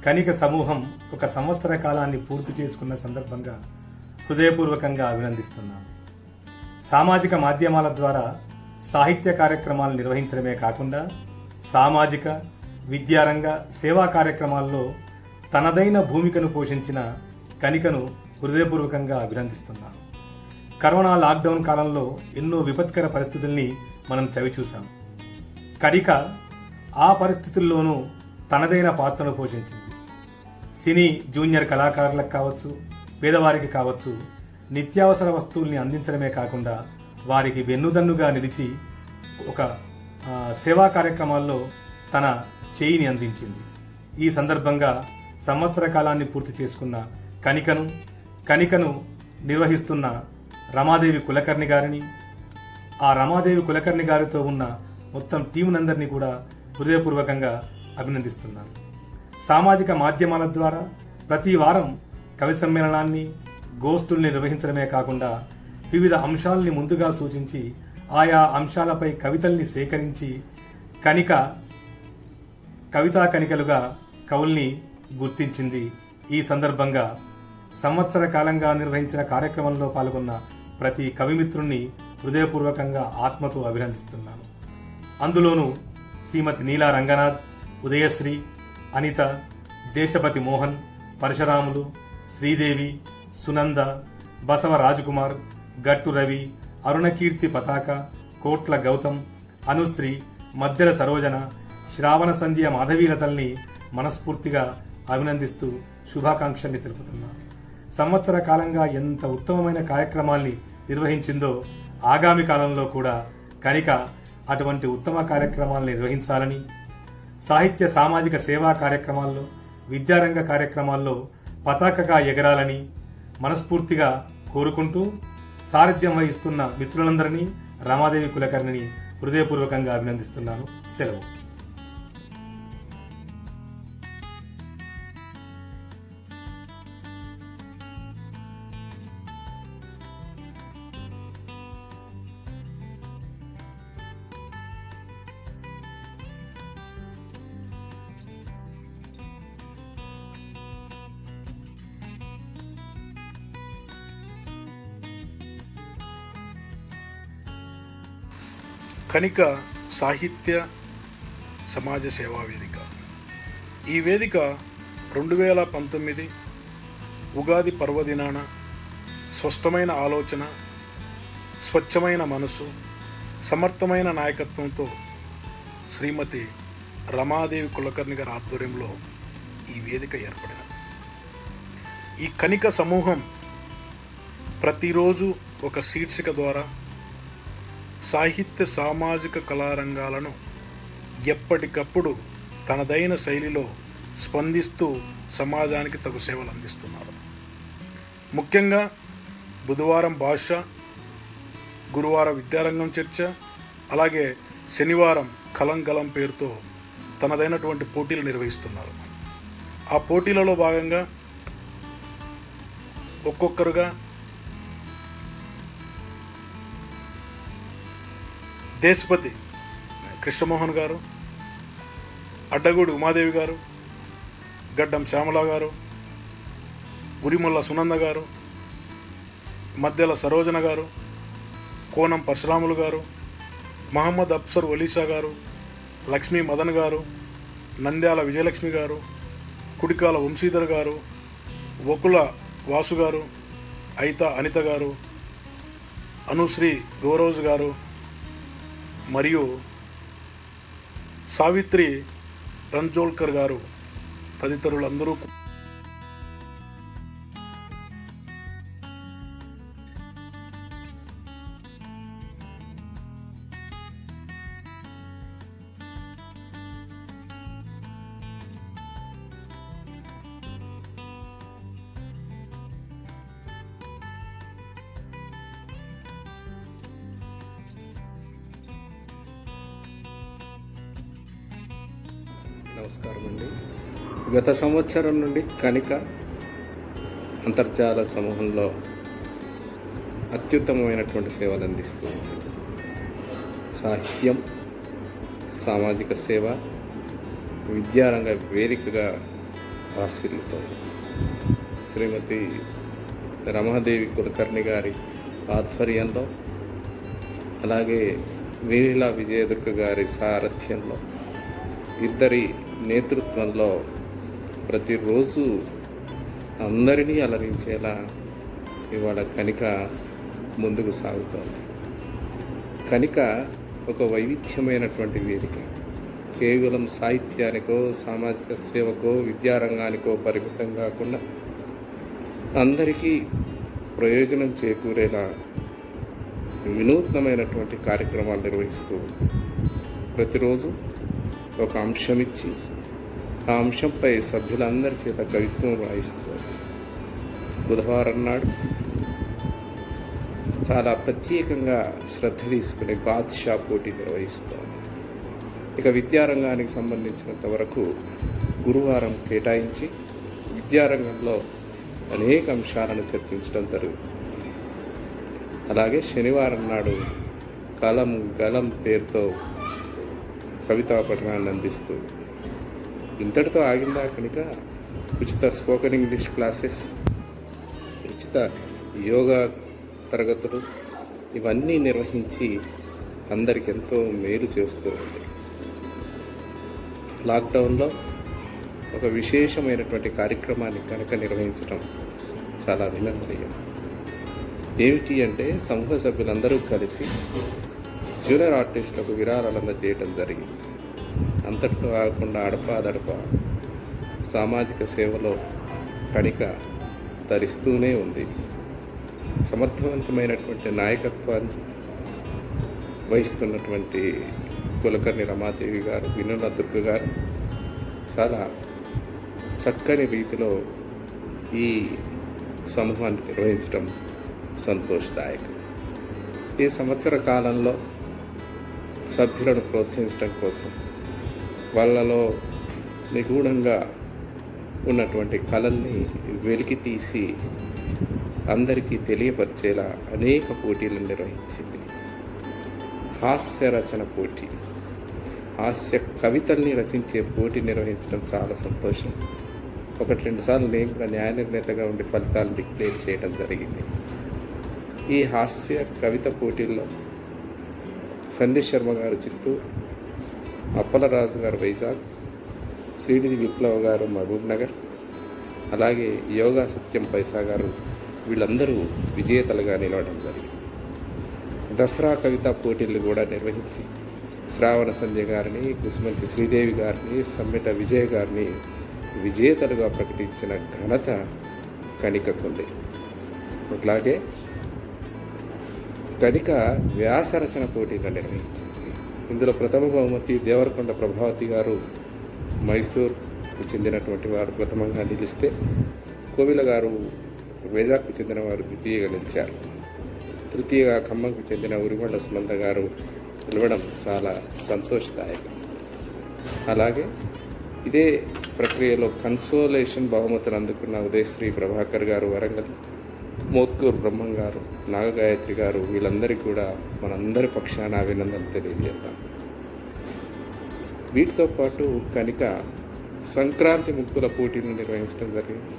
Speaker 3: కణిక సమూహం ఒక సంవత్సర కాలాన్ని పూర్తి చేసుకున్న సందర్భంగా హృదయపూర్వకంగా అభినందిస్తున్నాను. సామాజిక మాధ్యమాల ద్వారా సాహిత్య కార్యక్రమాలు నిర్వహించడమే కాకుండా సామాజిక, విద్యారంగ, సేవా కార్యక్రమాల్లో తనదైన భూమికను పోషించిన కణికను హృదయపూర్వకంగా అభినందిస్తున్నాను. కరోనా లాక్డౌన్ కాలంలో ఎన్నో విపత్కర పరిస్థితుల్ని మనం చవిచూశాం. కణిక ఆ పరిస్థితుల్లోనూ తనదైన పాత్రను పోషించింది. సినీ జూనియర్ కళాకారులకు కావచ్చు, పేదవారికి కావచ్చు, నిత్యావసర వస్తువుల్ని అందించడమే కాకుండా వారికి వెన్నుదన్నుగా నిలిచి ఒక సేవా కార్యక్రమాల్లో తన చేయిని అందించింది. ఈ సందర్భంగా సంవత్సర కాలాన్ని పూర్తి చేసుకున్న కణికను నిర్వహిస్తున్న రమాదేవి కులకర్ణి గారిని, ఆ రమాదేవి కులకర్ణి గారితో ఉన్న మొత్తం టీమునందరినీ కూడా హృదయపూర్వకంగా అభినందిస్తున్నాను. సామాజిక మాధ్యమాల ద్వారా ప్రతి వారం కవి సమ్మేళనాన్ని, గోష్ఠుల్ని నిర్వహించడమే కాకుండా వివిధ అంశాలని ముందుగా సూచించి ఆయా అంశాలపై కవితల్ని సేకరించి కవితా కణికలుగా కవుల్ని గుర్తించింది. ఈ సందర్భంగా సంవత్సర కాలంగా నిర్వహించిన కార్యక్రమంలో పాల్గొన్న ప్రతి కవిమిత్రుణ్ణి హృదయపూర్వకంగా ఆత్మతో అభినందిస్తున్నాను. అందులోనూ శ్రీమతి నీలా రంగనాథ్, ఉదయశ్రీ, అనిత, దేశపతి మోహన్, పరశురాములు, శ్రీదేవి, సునంద, బసవ రాజకుమార్, గట్టు రవి, అరుణకీర్తి పతాక, కోట్ల గౌతమ్, అనుశ్రీ, మద్దెల సరోజన, శ్రావణ సంధ్య మాధవీలతల్ని మనస్ఫూర్తిగా అభినందిస్తూ శుభాకాంక్షల్ని తెలుపుతున్నాను. సంవత్సర కాలంగా ఎంత ఉత్తమమైన కార్యక్రమాల్ని నిర్వహించిందో ఆగామి కాలంలో కూడా కణిక అటువంటి ఉత్తమ కార్యక్రమాలను నిర్వహించాలని, సాహిత్య సామాజిక సేవా కార్యక్రమాల్లో, విద్యారంగ కార్యక్రమాల్లో పతాకగా ఎగరాలని మనస్ఫూర్తిగా కోరుకుంటూ సారథ్యం వహిస్తున్న మిత్రులందరినీ, రమాదేవి కులకర్ణిని హృదయపూర్వకంగా అభినందిస్తున్నాను. సెలవు.
Speaker 5: కణిక సాహిత్య సమాజ సేవా వేదిక. ఈ వేదిక 2019 ఉగాది పర్వదినాన స్పష్టమైన ఆలోచన, స్వచ్ఛమైన మనసు, సమర్థమైన నాయకత్వంతో శ్రీమతి రమాదేవి కులకర్ణి గారి ఆధ్వర్యంలో ఈ వేదిక ఏర్పడినది. ఈ కణిక సమూహం ప్రతిరోజు ఒక శీర్షిక ద్వారా సాహిత్య సామాజిక కళారంగాలను ఎప్పటికప్పుడు తనదైన శైలిలో స్పందిస్తూ సమాజానికి తగు సేవలు అందిస్తున్నారు. ముఖ్యంగా బుధవారం భాష, గురువారం విద్యారంగం చర్చ, అలాగే శనివారం కలంగలం పేరుతో తనదైనటువంటి పోటీలు నిర్వహిస్తున్నారు. ఆ పోటీలలో భాగంగా ఒక్కొక్కరుగా దేశపతి కృష్ణమోహన్ గారు, అడ్డగూడి ఉమాదేవి గారు, గడ్డం శ్యామల గారు, ఉరిమల్ల సునంద గారు, మద్దెల సరోజన గారు, కోనం పరశురాములు గారు, మహమ్మద్ అఫ్సర్ ఒలీసా గారు, లక్ష్మీ మదన్ గారు, నంద్యాల విజయలక్ష్మి గారు, కుడికాల వంశీధర్ గారు, వకుల వాసు గారు, అయిత అనిత గారు, అనుశ్రీ గౌరోజ్ గారు మరియు సావిత్రి రంజోల్కర్ గారు తదితరులందరూ
Speaker 3: నమస్కారం అండి. గత సంవత్సరం నుండి కణిక అంతర్జాల సమూహంలో అత్యుత్తమమైనటువంటి సేవలు అందిస్తూ ఉంది. సాహిత్యం, సామాజిక సేవ, విద్యారంగ వేదికగా ఆశీర్లుతోంది. శ్రీమతి రమాదేవి కులకర్ణి గారి ఆధ్వర్యంలో, అలాగే వీణిలా విజయదుర్గ గారి సారథ్యంలో, ఇద్దరి నేతృత్వంలో ప్రతిరోజు అందరినీ అలరించేలా ఇవాళ కణిక ముందుకు సాగుతోంది. కణిక ఒక వైవిధ్యమైనటువంటి వేదిక. కేవలం సాహిత్యానికో, సామాజిక సేవకో, విద్యారంగానికో పరిమితం కాకుండా అందరికీ ప్రయోజనం చేకూరేలా వినూత్నమైనటువంటి కార్యక్రమాలు నిర్వహిస్తూ ప్రతిరోజు ఒక అంశం ఇచ్చి ఆ అంశంపై సభ్యులందరి చేత కవిత్వం రాయిస్తారు. బుధవారం నాడు చాలా ప్రత్యేకంగా శ్రద్ధ తీసుకునే బాద్షా పోటీ నిర్వహిస్తారు. ఇక విద్యారంగానికి సంబంధించినంత వరకు గురువారం కేటాయించి విద్యారంగంలో అనేక అంశాలను చర్చించడం జరుగుతుంది. అలాగే శనివారం నాడు కలం గలం పేరుతో కవితా పఠనాన్ని అందిస్తూ ఇంతటితో ఆగిందా కనుక ఉచిత స్పోకెన్ ఇంగ్లీష్ క్లాసెస్, ఉచిత యోగా తరగతులు ఇవన్నీ నిర్వహించి అందరికి ఎంతో మేలు చేస్తూ ఉంది. లాక్డౌన్లో ఒక విశేషమైనటువంటి కార్యక్రమాన్ని కనుక నిర్వహించడం చాలా అభినందనీయం. ఏమిటి అంటే సమూహ సభ్యులందరూ కలిసి జూనియర్ ఆర్టిస్టులకు విరాళాలు అందజేయడం జరిగింది. అంతటితో ఆగకుండా అడపా సామాజిక సేవలో కణిక ధరిస్తూనే ఉంది. సమర్థవంతమైనటువంటి నాయకత్వాన్ని వహిస్తున్నటువంటి కులకర్ణి రమాదేవి గారు, వినుల దుర్గ గారు చాలా చక్కని రీతిలో ఈ సమూహాన్ని నిర్వహించడం సంతోషదాయకం. ఈ సంవత్సర కాలంలో సభ్యులను ప్రోత్సహించడం కోసం వాళ్ళలో నిగూఢంగా ఉన్నటువంటి కళల్ని వెలికి తీసి అందరికీ తెలియపరిచేలా అనేక పోటీలను నిర్వహించింది. హాస్య రచన పోటీ, హాస్య కవితల్ని రచించే పోటీ నిర్వహించడం చాలా సంతోషం. 1-2 సార్లు నేను కూడా న్యాయ నిర్ణేతగా ఉండి ఫలితాలు డిక్లేర్ చేయడం జరిగింది. ఈ హాస్య కవిత పోటీల్లో సందేశ్ శర్మ గారు చిత్తూరు, అప్పలరాజు గారు వైజాగ్, సిడి విప్లవ్ గారు మహబూబ్ నగర్, అలాగే యోగా సత్యం పైసా గారు వీళ్ళందరూ విజేతలుగా నిలవడం జరిగింది. దసరా కవితా పోటీలు కూడా నిర్వహించి శ్రావణ సంధ్య గారిని, కుసుమంచి శ్రీదేవి గారిని, సమ్మెట విజయ్ గారిని విజేతలుగా ప్రకటించిన ఘనత కణికకుంది. అట్లాగే కణిక వ్యాసరచన పోటీలు నిర్వహించింది. ఇందులో ప్రథమ బహుమతి దేవరకొండ ప్రభావతి గారు మైసూర్కు చెందినటువంటి వారు ప్రథమంగా నిలిస్తే, కోవిల గారు వైజాగ్కు చెందిన వారు ద్వితీయంగా నిలిచారు. తృతీయగా ఖమ్మంకు చెందిన ఉరిమండ సునంద గారు నిలవడం చాలా సంతోషదాయకం. అలాగే ఇదే ప్రక్రియలో కన్సోలేషన్ బహుమతులు అందుకున్న ఉదయశ్రీ ప్రభాకర్ గారు వరంగల్, మోత్కూరు బ్రహ్మం గారు, నాగగాయత్రి గారు, వీళ్ళందరికీ కూడా మనందరి పక్షాన అభినందనలు తెలియజేద్దాం. వీటితో పాటు కణిక సంక్రాంతి ముగ్గుల పోటీలు నిర్వహించడం జరిగింది,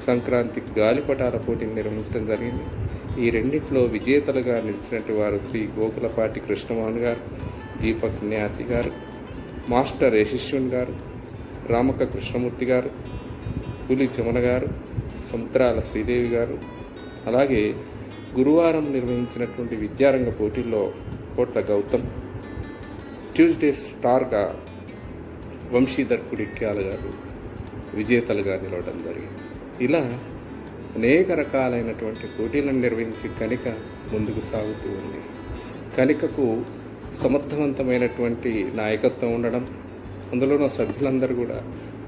Speaker 3: సంక్రాంతి గాలిపటాల పోటీలు నిర్వహించడం జరిగింది. ఈ రెండిట్లో విజేతలుగా నిలిచినట్టు వారు శ్రీ గోకులపాటి కృష్ణమోహన్ గారు, దీపక్ న్యాతి గారు, మాస్టర్ యశస్విన్ గారు, రామక కృష్ణమూర్తి గారు, పులి చమన గారు, సముద్రాల శ్రీదేవి గారు. అలాగే గురువారం నిర్వహించినటువంటి విద్యారంగ పోటీల్లో కోట్ల గౌతమ్, ట్యూస్డే స్టార్గా వంశీధర్ కుడిక్యాల గారు విజేతలుగా నిలవడం జరిగింది. ఇలా అనేక రకాలైనటువంటి పోటీలను నిర్వహించి కణిక ముందుకు సాగుతూ ఉంది. కణికకు సమర్థవంతమైనటువంటి నాయకత్వం ఉండడం, అందులోనూ సభ్యులందరూ కూడా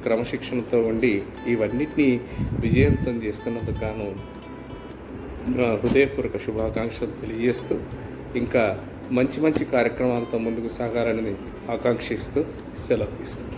Speaker 3: క్రమశిక్షణతో ఉండి ఇవన్నిటినీ విజయవంతం చేస్తున్నందుకు గాను హృదయపూర్వక శుభాకాంక్షలు తెలియజేస్తూ, ఇంకా మంచి మంచి కార్యక్రమాలతో ముందుకు సాగాలని ఆకాంక్షిస్తూ సెలవు తీసుకుంటాం.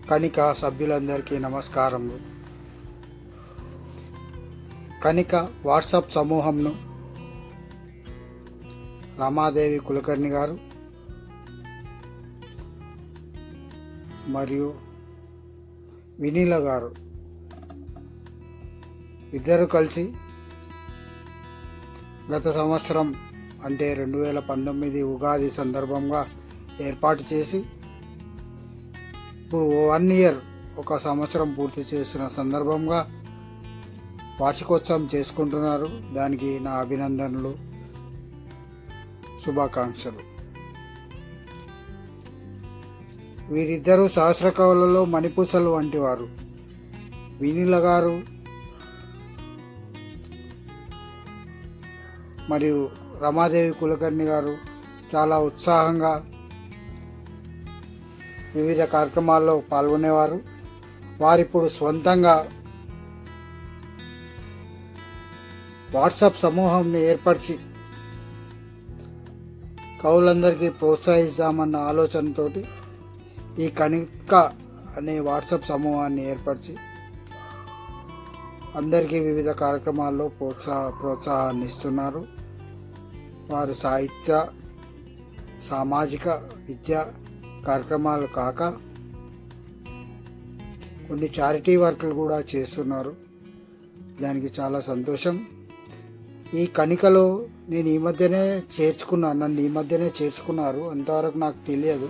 Speaker 6: కణిక సభ్యులందరికీ నమస్కారములు. కణిక వాట్సాప్ సమూహంను రమాదేవి కులకర్ణి గారు మరియు వినీల గారు ఇద్దరు కలిసి గత సంవత్సరం అంటే 2019 ఉగాది సందర్భంగా ఏర్పాటు చేసి ఇప్పుడు 1 ఇయర్, ఒక సంవత్సరం పూర్తి చేసిన సందర్భంగా వార్షికోత్సవం చేసుకుంటున్నారు. దానికి నా అభినందనలు, శుభాకాంక్షలు. వీరిద్దరూ సహస్ర కవులలో మణిపూసలు వంటి వారు. వినీల గారు మరియు రమాదేవి కులకర్ణి గారు చాలా ఉత్సాహంగా వివిధ కార్యక్రమాల్లో పాల్గొనేవారు. వారిప్పుడు స్వంతంగా వాట్సాప్ సమూహంని ఏర్పరిచి కవులందరికీ ప్రోత్సహిస్తామన్న ఆలోచనతో ఈ కణిక అనే వాట్సాప్ సమూహాన్ని ఏర్పరిచి అందరికీ వివిధ కార్యక్రమాల్లో ప్రోత్సాహాన్ని ఇస్తున్నారు. వారు సాహిత్య, సామాజిక, విద్యా కార్యక్రమాలు కాక కొన్ని చారిటీ వర్క్లు కూడా చేస్తున్నారు. దానికి చాలా సంతోషం. ఈ కణికలో నేను ఈ మధ్యనే నన్ను ఈ మధ్యనే చేర్చుకున్నారు. అంతవరకు నాకు తెలియదు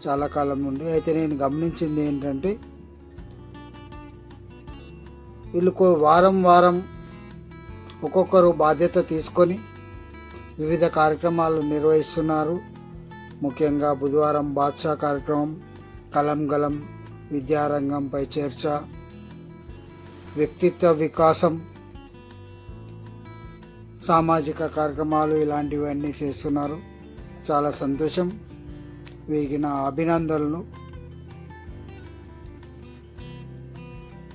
Speaker 6: చాలా కాలం నుండి. అయితే నేను గమనించింది ఏంటంటే వీళ్ళు వారం వారం ఒక్కొక్కరు బాధ్యత తీసుకొని వివిధ కార్యక్రమాలు నిర్వహిస్తున్నారు. ముఖ్యంగా బుధవారం బాద్షా కార్యక్రమం, కలం గలం, విద్యారంగంపై చర్చ, వ్యక్తిత్వ వికాసం, సామాజిక కార్యక్రమాలు ఇలాంటివన్నీ చేస్తున్నారు. చాలా సంతోషం. వీరికి నా అభినందనలు.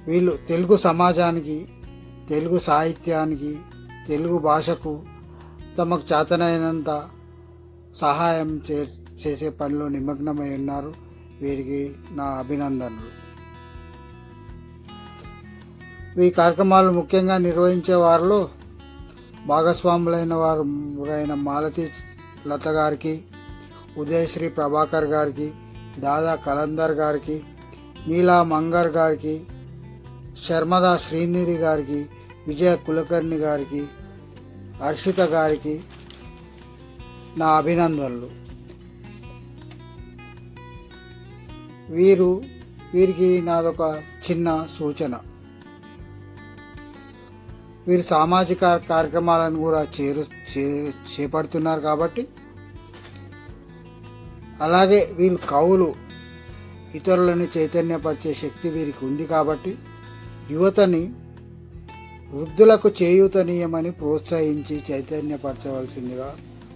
Speaker 6: వీళ్ళు తెలుగు సమాజానికి, తెలుగు సాహిత్యానికి, తెలుగు భాషకు తమకు చేతనైనంత సహాయం చేసే పనిలో నిమగ్నమై ఉన్నారు. వీరికి నా అభినందనలు. ఈ కార్యక్రమాలు ముఖ్యంగా నిర్వహించే వారిలో భాగస్వాములైన వారైన మాలతి లత గారికి, ఉదయశ్రీ ప్రభాకర్ గారికి, దాదా కలందర్ గారికి, నీలా మంగర్ గారికి, శర్మదా శ్రీనిధి గారికి, విజయ కులకర్ణి గారికి, హర్షిత గారికి నా అభినందనలు. వీరికి నాదొక చిన్న సూచన. వీరు సామాజిక కార్యక్రమాలను కూడా చేపడుతున్నారు కాబట్టి, అలాగే వీళ్ళు కవులు, ఇతరులను చైతన్యపరిచే శక్తి వీరికి ఉంది కాబట్టి యువతని వృద్ధులకు చేయూతనీయమని ప్రోత్సహించి చైతన్యపరచవలసిందిగా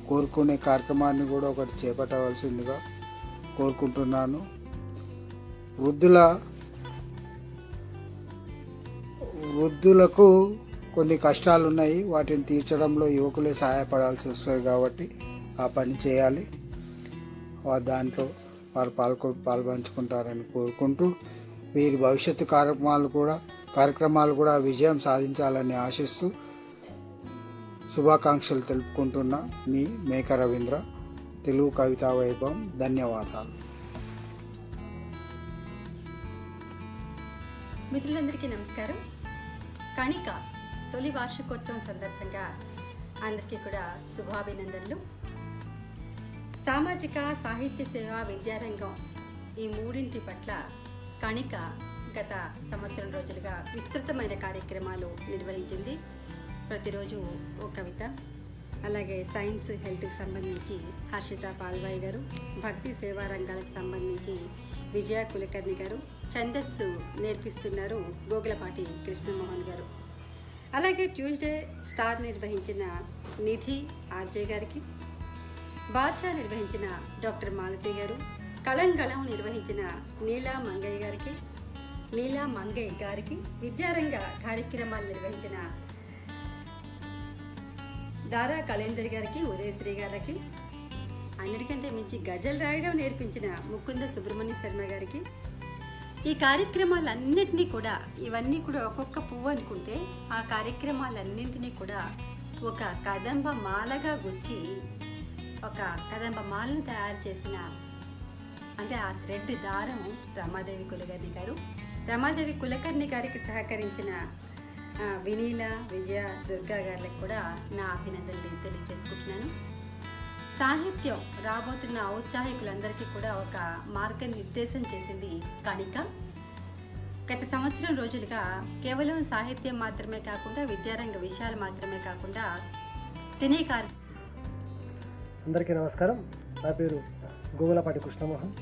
Speaker 6: కోరుకునే కార్యక్రమాన్ని కూడా ఒకటి చేపట్టవలసిందిగా కోరుకుంటున్నాను. వృద్ధులకు కొన్ని కష్టాలు ఉన్నాయి, వాటిని తీర్చడంలో యువకులే సహాయపడాల్సి వస్తుంది కాబట్టి ఆ పని చేయాలి. దాంట్లో వారు పాల్పంచుకుంటారని కోరుకుంటూ, వీరి భవిష్యత్తు కార్యక్రమాలు కూడా విజయం సాధించాలని ఆశిస్తూ శుభాకాంక్షలు తెలుపుకుంటున్న మీ మేక రవీంద్ర, తెలుగు కవితా వైభవం. ధన్యవాదాలు.
Speaker 7: మిత్రులందరికీ నమస్కారం. కణిక తొలి వార్షికోత్సవం సందర్భంగా అందరికీ కూడా శుభాభినందనలు. సామాజిక, సాహిత్య సేవ, విద్యారంగం ఈ మూడింటి పట్ల కణిక గత సంవత్సరం రోజులుగా విస్తృతమైన కార్యక్రమాలు నిర్వహించింది. ప్రతిరోజు ఓ కవిత, అలాగే సైన్స్, హెల్త్కి సంబంధించి హర్షిత పాల్వాయి గారు, భక్తి సేవా రంగాలకు సంబంధించి విజయ కులకర్ణి గారు, ఛందస్సు నేర్పిస్తున్నారు గోగులపాటి కృష్ణమోహన్ గారు, అలాగే ట్యూస్డే స్టార్ నిర్వహించిన నిధి ఆర్జే గారికి, బాద్షా నిర్వహించిన డాక్టర్ మాలతి గారు, కళంగళం నిర్వహించిన నీలా మంగయ్య గారికి, విద్యారంగ కార్యక్రమాలు నిర్వహించిన దారా కళేందర్ గారికి, ఉదయశ్రీ గారికి, అన్నిటికంటే మించి గజల్ రాయడం నేర్పించిన ముకుంద సుబ్రహ్మణ్య శర్మ గారికి, ఈ కార్యక్రమాలన్నింటినీ కూడా, ఇవన్నీ కూడా ఒక్కొక్క పువ్వు అనుకుంటే ఆ కార్యక్రమాలన్నింటినీ కూడా ఒక కదంబ మాలగా గుచ్చి ఒక కదంబ మాలను తయారు చేసిన, అంటే ఆ థ్రెడ్ దారం రమాదేవి కులకర్ణి గారు. రమాదేవి కులకర్ణి గారికి సహకరించిన వినీల, విజయ, దుర్గా గారికి కూడా నా అభినందనలు తెలియజేసుకుంటున్నాను. సాహిత్యం రాబోతున్న ఔత్సాహికులందరికీ కూడా ఒక మార్గనిర్దేశం చేసింది కణిక. గత సంవత్సరం రోజులుగా కేవలం సాహిత్యం మాత్రమే కాకుండా, విద్యారంగ విషయాలు మాత్రమే కాకుండా సినీ
Speaker 8: అందరికీ నమస్కారం. నా పేరు గోగులపాటి కృష్ణమోహన్.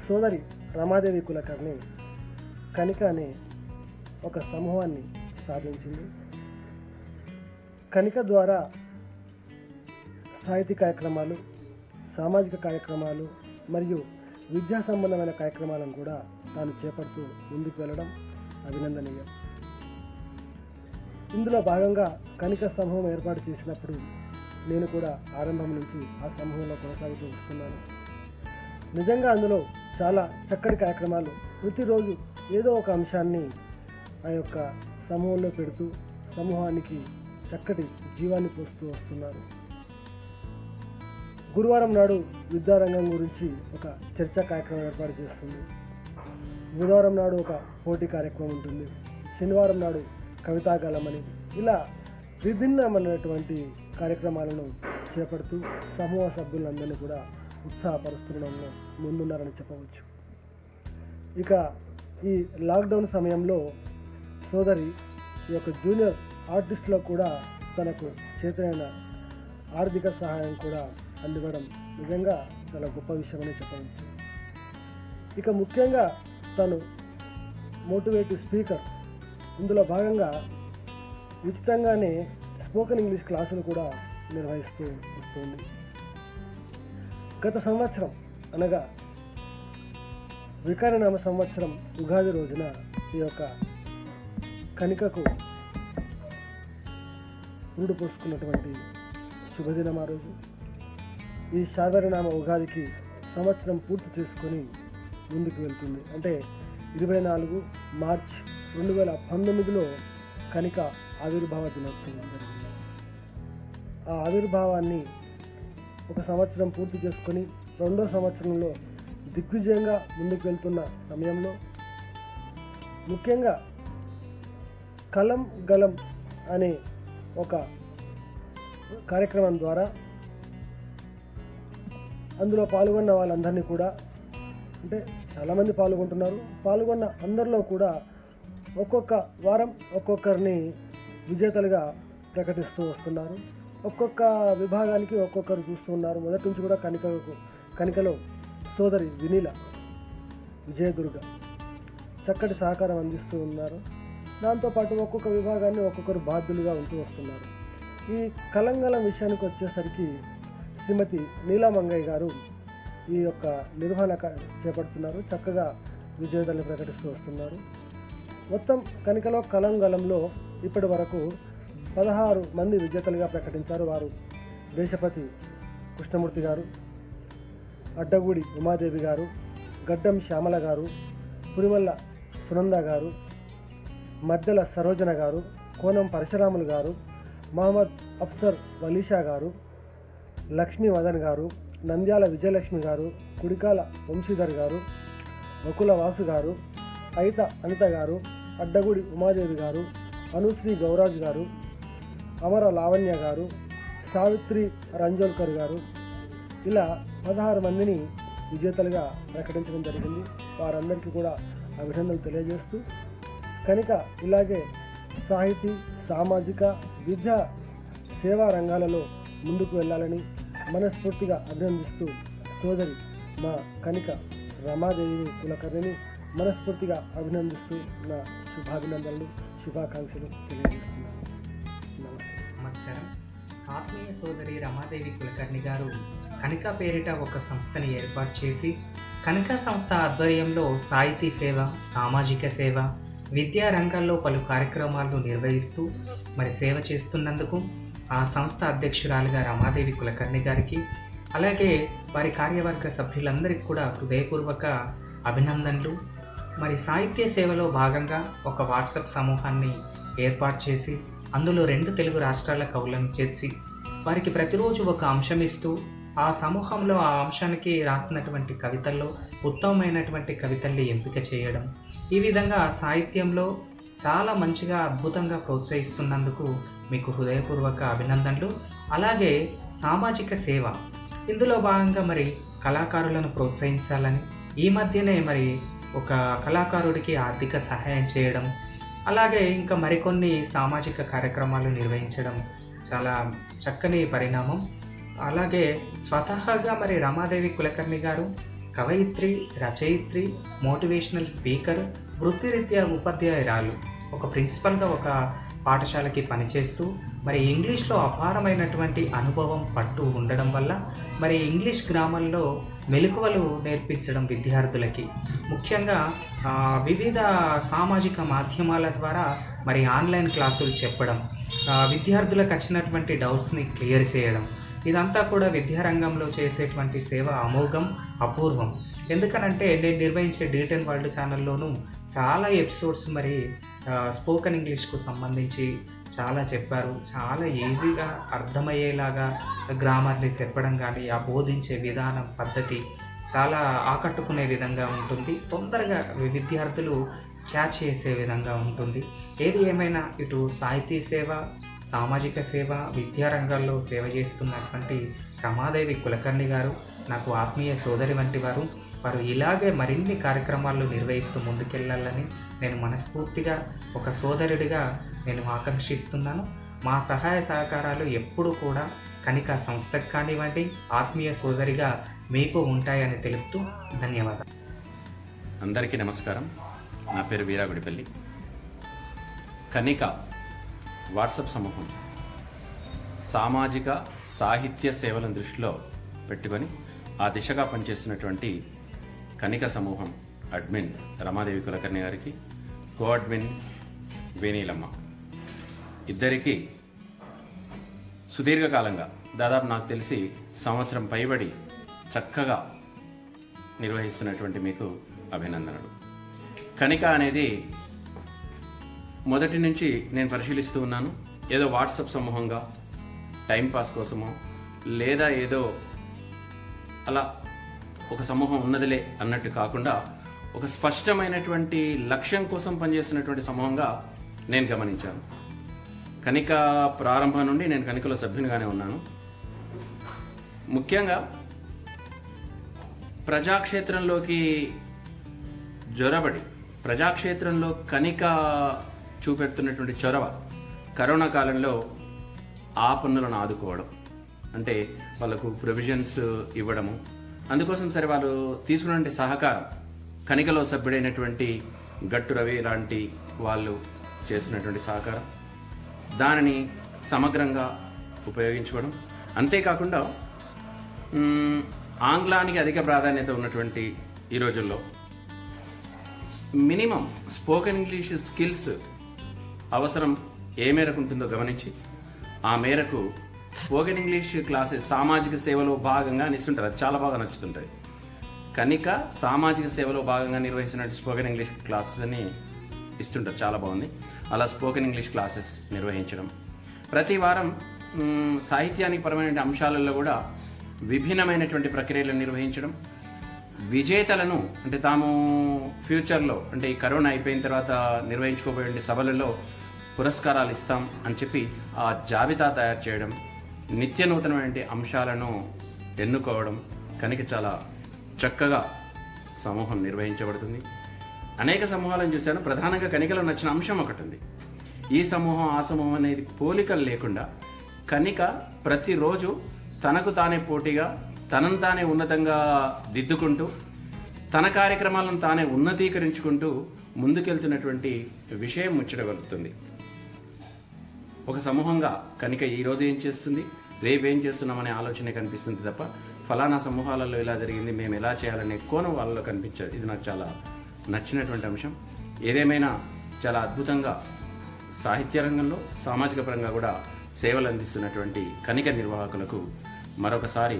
Speaker 8: సోదరి రమాదేవి కులకర్ణి కణిక అనే ఒక సమూహాన్ని స్థాపించింది. కణిక ద్వారా సాహితీ కార్యక్రమాలు, సామాజిక కార్యక్రమాలు మరియు విద్యా సంబంధమైన కార్యక్రమాలను కూడా తాను చేపడుతూ ముందుకు వెళ్ళడం అభినందనీయం. ఇందులో భాగంగా కణిక సమూహం ఏర్పాటు చేసినప్పుడు నేను కూడా ఆరంభం నుంచి ఆ సమూహంలో కొనసాగుతూ వస్తున్నాను. నిజంగా అందులో చాలా చక్కటి కార్యక్రమాలు, ప్రతిరోజు ఏదో ఒక అంశాన్ని ఆ యొక్క సమూహంలో పెడుతూ సమూహానికి చక్కటి జీవాన్ని పోస్తూ వస్తున్నారు. గురువారం నాడు విద్యారంగం గురించి ఒక చర్చా కార్యక్రమం ఏర్పాటు చేస్తుంది. బుధవారం నాడు ఒక పోటీ కార్యక్రమం ఉంటుంది. శనివారం నాడు కవితాగాలమని, ఇలా విభిన్నమైనటువంటి కార్యక్రమాలను చేపడుతూ సమూహ సభ్యులందరినీ కూడా ఉత్సాహపరుస్తుండడంలో ముందున్నారని చెప్పవచ్చు. ఇక ఈ లాక్డౌన్ సమయంలో సోదరి ఈ యొక్క జూనియర్ ఆర్టిస్టులకు కూడా తనకు చేతనైన ఆర్థిక సహాయం కూడా అందివ్వడం నిజంగా చాలా గొప్ప విషయమని చెప్పవచ్చు. ఇక ముఖ్యంగా తను మోటివేటివ్ స్పీకర్. ఇందులో భాగంగా ఉచితంగానే స్పోకెన్ ఇంగ్లీష్ క్లాసులు కూడా నిర్వహిస్తూ వస్తుంది. గత సంవత్సరం అనగా వికారనామ సంవత్సరం ఉగాది రోజున ఈ యొక్క కణికకు పురుడు పోసుకున్నటువంటి శుభదినం ఆ రోజు. ఈ శార్వరినామ ఉగాదికి సంవత్సరం పూర్తి చేసుకొని ముందుకు వెళ్తుంది. అంటే 24 మార్చ్ 2019లో కనిక ఆవిర్భావ దినోత్సవం జరిగింది. ఆ ఆవిర్భావాన్ని ఒక సంవత్సరం పూర్తి చేసుకొని రెండో సంవత్సరంలో దిగ్విజయంగా ముందుకు వెళ్తున్న సమయంలో ముఖ్యంగా కలం గలం అనే ఒక కార్యక్రమం ద్వారా అందులో పాల్గొన్న వాళ్ళందరినీ కూడా, అంటే చాలామంది పాల్గొంటున్నారు, పాల్గొన్న అందరిలో కూడా ఒక్కొక్క వారం ఒక్కొక్కరిని విజేతలుగా ప్రకటిస్తూ వస్తున్నారు. ఒక్కొక్క విభాగానికి ఒక్కొక్కరు చూస్తూ ఉన్నారు. మొదటి నుంచి కూడా కనికలో సోదరి వినీల విజయదుర్గ చక్కటి సహకారం అందిస్తూ ఉన్నారు. దాంతోపాటు ఒక్కొక్క విభాగాన్ని ఒక్కొక్కరు బాధ్యులుగా ఉంటూ వస్తున్నారు. ఈ కలంగలం విషయానికి వచ్చేసరికి శ్రీమతి నీలామంగయ్య గారు ఈ యొక్క నిర్వహణ చేపడుతున్నారు. చక్కగా విజేతల్ని ప్రకటిస్తూ వస్తున్నారు. మొత్తం కనికలో కలంగలంలో ఇప్పటి వరకు 16 మంది విజేతలుగా ప్రకటించారు. వారు దేశపతి కృష్ణమూర్తి గారు, అడ్డగూడి ఉమాదేవి గారు, గడ్డం శ్యామల గారు, పురిమల్ల సునంద గారు, మద్దెల సరోజన గారు, కోనం పరశురాములు గారు, మహమ్మద్ అఫ్సర్ వలీషా గారు, లక్ష్మీ మదన్ గారు, నంద్యాల విజయలక్ష్మి గారు, కుడికాల వంశీధర్ గారు, వకుల వాసు గారు, అయిత అనిత గారు, అడ్డగూడి ఉమాదేవి గారు, అనుశ్రీ గౌరాజ్ గారు, అమర లావణ్య గారు, సావిత్రి రంజోల్కర్ గారు, ఇలా 16 మందిని విజేతలుగా ప్రకటించడం జరిగింది. వారందరికీ కూడా అభినందనలు తెలియజేస్తూ కనుక ఇలాగే సాహితీ, సామాజిక, విద్యా, సేవా రంగాలలో ముందుకు వెళ్ళాలని మనస్ఫూర్తిగా అభినందిస్తూ సోదరి మా కనిక రమాదేవి కులకర్ణిని మనస్ఫూర్తిగా అభినందిస్తూ నా శుభాభినందనలు, శుభాకాంక్షలు తెలియజేస్తున్నాను.
Speaker 9: నమస్కారం. ఆత్మీయ సోదరి రమాదేవి కులకర్ణి గారు కనిక పేరిట ఒక సంస్థని ఏర్పాటు చేసి కనిక సంస్థ ఆధ్వర్యంలో సాహితీ సేవ, సామాజిక సేవ, విద్యా రంగాల్లో పలు కార్యక్రమాలను నిర్వహిస్తూ మరి సేవ చేస్తున్నందుకు ఆ సంస్థ అధ్యక్షురాలుగా రమాదేవి కులకర్ణి గారికి, అలాగే వారి కార్యవర్గ సభ్యులందరికీ కూడా హృదయపూర్వక అభినందనలు. మరి సాహిత్య సేవలో భాగంగా ఒక వాట్సాప్ సమూహాన్ని ఏర్పాటు చేసి అందులో 2 తెలుగు రాష్ట్రాల కవులను చేర్చి వారికి ప్రతిరోజు ఒక అంశం ఇస్తూ ఆ సమూహంలో ఆ అంశానికి రాసినటువంటి కవితల్లో ఉత్తమమైనటువంటి కవితల్ని ఎంపిక చేయడం, ఈ విధంగా సాహిత్యంలో చాలా మంచిగా అద్భుతంగా ప్రోత్సహిస్తున్నందుకు మీకు హృదయపూర్వక అభినందనలు. అలాగే సామాజిక సేవ, ఇందులో భాగంగా మరి కళాకారులను ప్రోత్సహించాలని ఈ మధ్యనే మరి ఒక కళాకారుడికి ఆర్థిక సహాయం చేయడం, అలాగే ఇంకా మరికొన్ని సామాజిక కార్యక్రమాలు నిర్వహించడం చాలా చక్కని పరిణామం. అలాగే స్వతహాగా మరి రమాదేవి కులకర్ణి గారు కవయిత్రి, రచయిత్రి, మోటివేషనల్ స్పీకర్, వృత్తిరీత్యా ఉపాధ్యాయురాలు, ఒక ప్రిన్సిపల్గా ఒక పాఠశాలకి పనిచేస్తూ మరి ఇంగ్లీష్లో అపారమైనటువంటి అనుభవం పట్టు ఉండడం వల్ల మరి ఇంగ్లీష్ గ్రామంలో మెలకువలు నేర్పించడం విద్యార్థులకి, ముఖ్యంగా వివిధ సామాజిక మాధ్యమాల ద్వారా మరి ఆన్లైన్ క్లాసులు చెప్పడం, విద్యార్థులకు వచ్చినటువంటి డౌట్స్ని క్లియర్ చేయడం, ఇదంతా కూడా విద్యారంగంలో చేసేటువంటి సేవ అమోఘం, అపూర్వం. ఎందుకనంటే నేను నిర్వహించే D10 వరల్డ్ ఛానల్లోనూ చాలా ఎపిసోడ్స్ మరి స్పోకెన్ ఇంగ్లీష్కు సంబంధించి చాలా చెప్పారు. చాలా ఈజీగా అర్థమయ్యేలాగా గ్రామర్ని చెప్పడం కానీ, ఆ బోధించే విధానం, పద్ధతి చాలా ఆకట్టుకునే విధంగా ఉంటుంది. తొందరగా విద్యార్థులు క్యాచ్ చేసే విధంగా ఉంటుంది. ఏది ఏమైనా ఇటు సాహితీ సేవ, సామాజిక సేవ, విద్యారంగాల్లో సేవ చేస్తున్నటువంటి రమాదేవి కులకర్ణి గారు నాకు ఆత్మీయ సోదరి వంటి వారు. వారు ఇలాగే మరిన్ని కార్యక్రమాలు నిర్వహిస్తూ ముందుకెళ్ళాలని నేను మనస్ఫూర్తిగా ఒక సోదరుడిగా నేను ఆకాంక్షిస్తున్నాను. మా సహాయ సహకారాలు ఎప్పుడూ కూడా కనిక సంస్థకు కానివ్వండి, ఆత్మీయ సోదరిగా మీకు ఉంటాయని తెలుపుతూ ధన్యవాదాలు.
Speaker 10: అందరికీ నమస్కారం. నా పేరు వీరాగుడిపల్లి. కనిక వాట్సాప్ సమూహం సామాజిక సాహిత్య సేవలను దృష్టిలో పెట్టుకొని ఆ దిశగా పనిచేస్తున్నటువంటి కనిక సమూహం అడ్మిన్ రమాదేవి కులకర్ణి గారికి, కో అడ్మిన్ వేణీలమ్మ, ఇద్దరికీ సుదీర్ఘకాలంగా దాదాపు నాకు తెలిసి సంవత్సరం పైబడి చక్కగా నిర్వహిస్తున్నటువంటి మీకు అభినందనలు. కనిక అనేది మొదటి నుంచి నేను పరిశీలిస్తూ ఉన్నాను. ఏదో వాట్సాప్ సమూహంగా టైంపాస్ కోసమో లేదా ఏదో అలా ఒక సమూహం ఉన్నదిలే అన్నట్టు కాకుండా ఒక స్పష్టమైనటువంటి లక్ష్యం కోసం పనిచేస్తున్నటువంటి సమూహంగా నేను గమనించాను. కనిక ప్రారంభం నుండి నేను కనికలో సభ్యునిగానే ఉన్నాను. ముఖ్యంగా ప్రజాక్షేత్రంలోకి జొరబడి ప్రజాక్షేత్రంలో కనిక చూపెడుతున్నటువంటి చొరవ, కరోనా కాలంలో ఆ పన్నులను ఆదుకోవడం, అంటే వాళ్ళకు ప్రొవిజన్స్ ఇవ్వడము, అందుకోసం సరే వాళ్ళు తీసుకున్నటువంటి సహకారం, కనికలో సభ్యుడైనటువంటి గట్టు రవి లాంటి వాళ్ళు చేస్తున్నటువంటి సహకారం, దానిని సమగ్రంగా ఉపయోగించుకోవడం. అంతేకాకుండా ఆంగ్లానికి అధిక ప్రాధాన్యత ఉన్నటువంటి ఈ రోజుల్లో మినిమం స్పోకెన్ ఇంగ్లీష్ స్కిల్స్ అవసరం ఏ మేరకు ఉంటుందో గమనించి ఆ మేరకు స్పోకెన్ ఇంగ్లీష్ క్లాసెస్ సామాజిక సేవలో భాగంగా ఇస్తుంటారు. అది చాలా బాగా నచ్చుతుంటుంది. కనిక సామాజిక సేవలో భాగంగా నిర్వహిస్తున్న స్పోకెన్ ఇంగ్లీష్ క్లాసెస్ అని ఇస్తుంటారు, చాలా బాగుంది. అలా స్పోకెన్ ఇంగ్లీష్ క్లాసెస్ నిర్వహించడం, ప్రతి వారం సాహిత్యానికి పరమైన అంశాలలో కూడా విభిన్నమైనటువంటి ప్రక్రియలను నిర్వహించడం, విజేతలను అంటే తాము ఫ్యూచర్లో అంటే ఈ కరోనా అయిపోయిన తర్వాత నిర్వహించుకోబోయే సభలలో పురస్కారాలు ఇస్తాం అని చెప్పి ఆ జాబితా తయారు చేయడం, నిత్య నూతనమైన అంశాలను ఎన్నుకోవడం, కనుక చాలా చక్కగా సమూహం నిర్వహించబడుతుంది. అనేక సమూహాలను చూశాను. ప్రధానంగా కనికలో నచ్చిన అంశం ఒకటి ఉంది. ఈ సమూహం ఆ సమూహం అనేది పోలికలు లేకుండా కనిక ప్రతిరోజు తనకు తానే పోటీగా తనను తానే ఉన్నతంగా దిద్దుకుంటూ తన కార్యక్రమాలను తానే ఉన్నతీకరించుకుంటూ ముందుకెళ్తున్నటువంటి విషయం ముచ్చటగలుగుతుంది. ఒక సమూహంగా కనిక ఈరోజు ఏం చేస్తుంది, రేపు ఏం చేస్తున్నామనే ఆలోచనే కనిపిస్తుంది తప్ప ఫలానా సమూహాలలో ఇలా జరిగింది మేము ఎలా చేయాలనే కోణం వాళ్ళలో కనిపించదు. ఇది నాకు చాలా నచ్చినటువంటి అంశం. ఏదేమైనా చాలా అద్భుతంగా సాహిత్య రంగంలో సామాజిక పరంగా కూడా సేవలు అందిస్తున్నటువంటి కనిక నిర్వాహకులకు మరొకసారి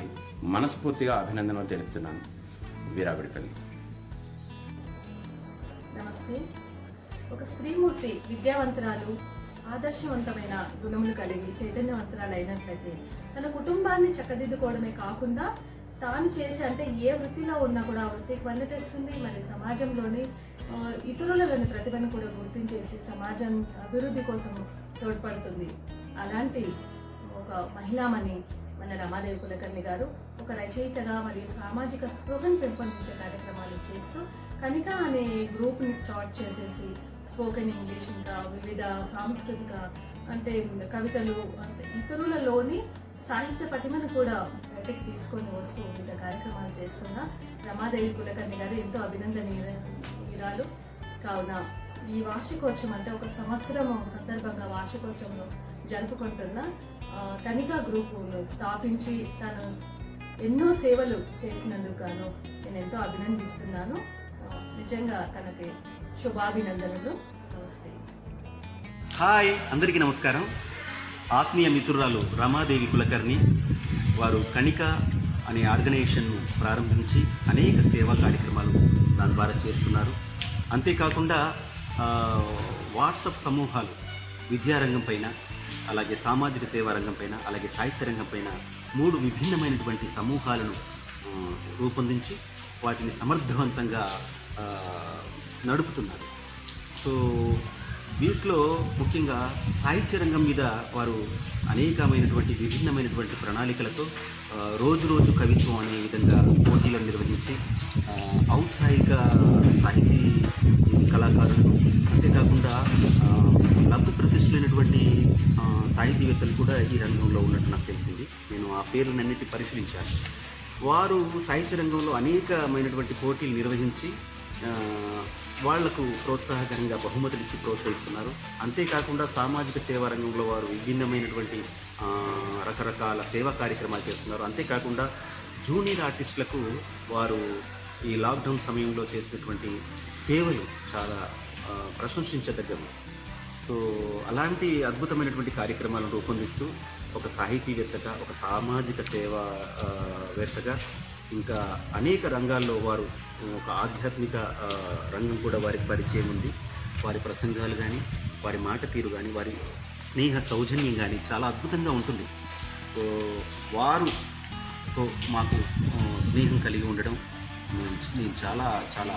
Speaker 10: మనస్ఫూర్తిగా అభినందనలు తెలుపుతున్నాను. వీరాగుడిపల్లి.
Speaker 11: నమస్తే. ఒక స్త్రీమూర్తి విద్యావంతురాలు, ఆదర్శవంతమైన గుణములు కలిగి చైతన్యవంతురాలు అయినట్లయితే తన కుటుంబాన్ని చక్కదిద్దుకోవడమే కాకుండా తాను చేసే అంటే ఏ వృత్తిలో ఉన్నా కూడా ఆ వృత్తికి వన్నె తెస్తుంది. మరి సమాజంలోని ఇతరులలోని ప్రతిభను కూడా గుర్తించేసి సమాజం అభివృద్ధి కోసం తోడ్పడుతుంది. అలాంటి ఒక మహిళామణి మన రమాదేవి కులకర్ణి గారు ఒక రచయితగా మరియు సామాజిక స్పృహను పెంపొందించే కార్యక్రమాలు చేస్తూ కనిక అనే గ్రూప్ని స్టార్ట్ చేసేసి స్పోకెన్ ఇంగ్లీష్ ఇంకా వివిధ సాంస్కృతిక అంటే కవితలు అంటే ఇతరులలోని సాహిత్య పటిమను కూడా బయటకు తీసుకొని వస్తూ వివిధ కార్యక్రమాలు చేస్తున్న రమాదేవి కులకర్ణి గారు ఎంతో అభినందనీయురాలు. కావున ఈ వార్షికోత్సవం అంటే ఒక సంవత్సరం సందర్భంగా వార్షికోత్సవం జరుపుకుంటున్న కనిక గ్రూపును స్థాపించి తను ఎన్నో సేవలు చేసినందుకు గాను నేను ఎంతో అభినందిస్తున్నాను. నిజంగా తనకి శుభాభినందనలు. నమస్తే.
Speaker 12: హాయ్, అందరికీ నమస్కారం. ఆత్మీయ మిత్రురాలు రమాదేవి కులకర్ణి వారు కనిక అనే ఆర్గనైజేషన్ను ప్రారంభించి అనేక సేవా కార్యక్రమాలు దాని ద్వారా చేస్తున్నారు. అంతేకాకుండా వాట్సాప్ సమూహాలు విద్యారంగం పైన, అలాగే సామాజిక సేవా రంగం పైన, అలాగే సాహిత్య రంగం పైన 3 విభిన్నమైనటువంటి సమూహాలను రూపొందించి వాటిని సమర్థవంతంగా నడుపుతున్నారు. సో వీటిలో ముఖ్యంగా సాహిత్య రంగం మీద వారు అనేకమైనటువంటి విభిన్నమైనటువంటి ప్రణాళికలతో రోజు రోజు కవిత్వం అనే విధంగా పోటీలను నిర్వహించి ఔత్సాహిక సాహితీ కళాకారులు, అంతేకాకుండా లబ్ధ ప్రతిష్ఠులైనటువంటి సాహితీవేత్తలు కూడా ఈ రంగంలో ఉన్నట్టు నాకు తెలిసింది. నేను ఆ పేర్లన్నిటి పరిశీలించాను. వారు సాహిత్య రంగంలో అనేకమైనటువంటి పోటీలు నిర్వహించి వాళ్లకు ప్రోత్సాహకరంగా బహుమతులు ఇచ్చి ప్రోత్సహిస్తున్నారు. అంతేకాకుండా సామాజిక సేవా రంగంలో వారు విభిన్నమైనటువంటి రకరకాల సేవా కార్యక్రమాలు చేస్తున్నారు. అంతేకాకుండా జూనియర్ ఆర్టిస్టులకు వారు ఈ లాక్డౌన్ సమయంలో చేసినటువంటి సేవలు చాలా ప్రశంసించదగ్గవి. సో అలాంటి అద్భుతమైనటువంటి కార్యక్రమాలను రూపొందిస్తూ ఒక సాహితీవేత్తగా, ఒక సామాజిక వేత్తగా, ఇంకా అనేక రంగాల్లో వారు ఒక ఆధ్యాత్మిక రంగం కూడా వారికి పరిచయం ఉంది. వారి ప్రసంగాలు కానీ, వారి మాట తీరు కానీ, వారి స్నేహ సౌజన్యం కానీ చాలా అద్భుతంగా ఉంటుంది. సో వారుతో మాకు స్నేహం కలిగి ఉండడం నేను చాలా చాలా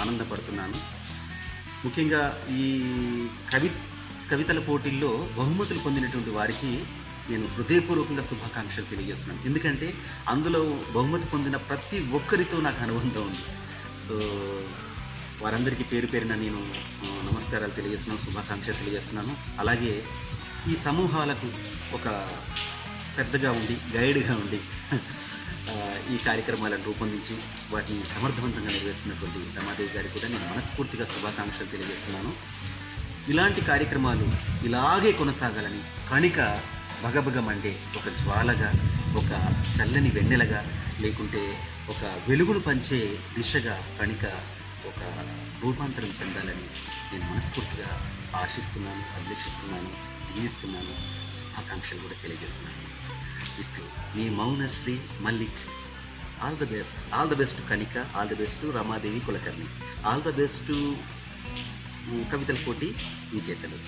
Speaker 12: ఆనందపడుతున్నాను. ముఖ్యంగా ఈ కవితల పోటీల్లో బహుమతులు పొందినటువంటి వారికి నేను హృదయపూర్వకంగా శుభాకాంక్షలు తెలియజేస్తున్నాను. ఎందుకంటే అందులో బహుమతి పొందిన ప్రతి ఒక్కరితో నాకు అనుబంధం ఉంది. సో వారందరికీ పేరు పేరున నేను నమస్కారాలు తెలియజేస్తున్నాను, శుభాకాంక్షలు తెలియజేస్తున్నాను. అలాగే ఈ సమూహాలకు ఒక పెద్దగా ఉండి, గైడ్గా ఉండి ఈ కార్యక్రమాలను రూపొందించి వాటిని సమర్థవంతంగా నిర్వహిస్తున్నటువంటి రమాదేవి గారికి కూడా నేను మనస్ఫూర్తిగా శుభాకాంక్షలు తెలియజేస్తున్నాను. ఇలాంటి కార్యక్రమాలు ఇలాగే కొనసాగాలని, కణిక బగబగమండే ఒక జ్వాలగా, ఒక చల్లని వెన్నెలగా, లేకుంటే ఒక వెలుగును పంచే దిశగా కణిక ఒక రూపాంతరం చెందాలని నేను మనస్ఫూర్తిగా ఆశిస్తున్నాను, అభిలషిస్తున్నాను, జీవిస్తున్నాను. శుభాకాంక్షలు కూడా తెలియజేస్తున్నాను. ఇట్లు మీ Mounasri Mallik. All the best Kanika, all the best Ramadevi Kulkarni, all the best కవితల పోటీ విజేతలు.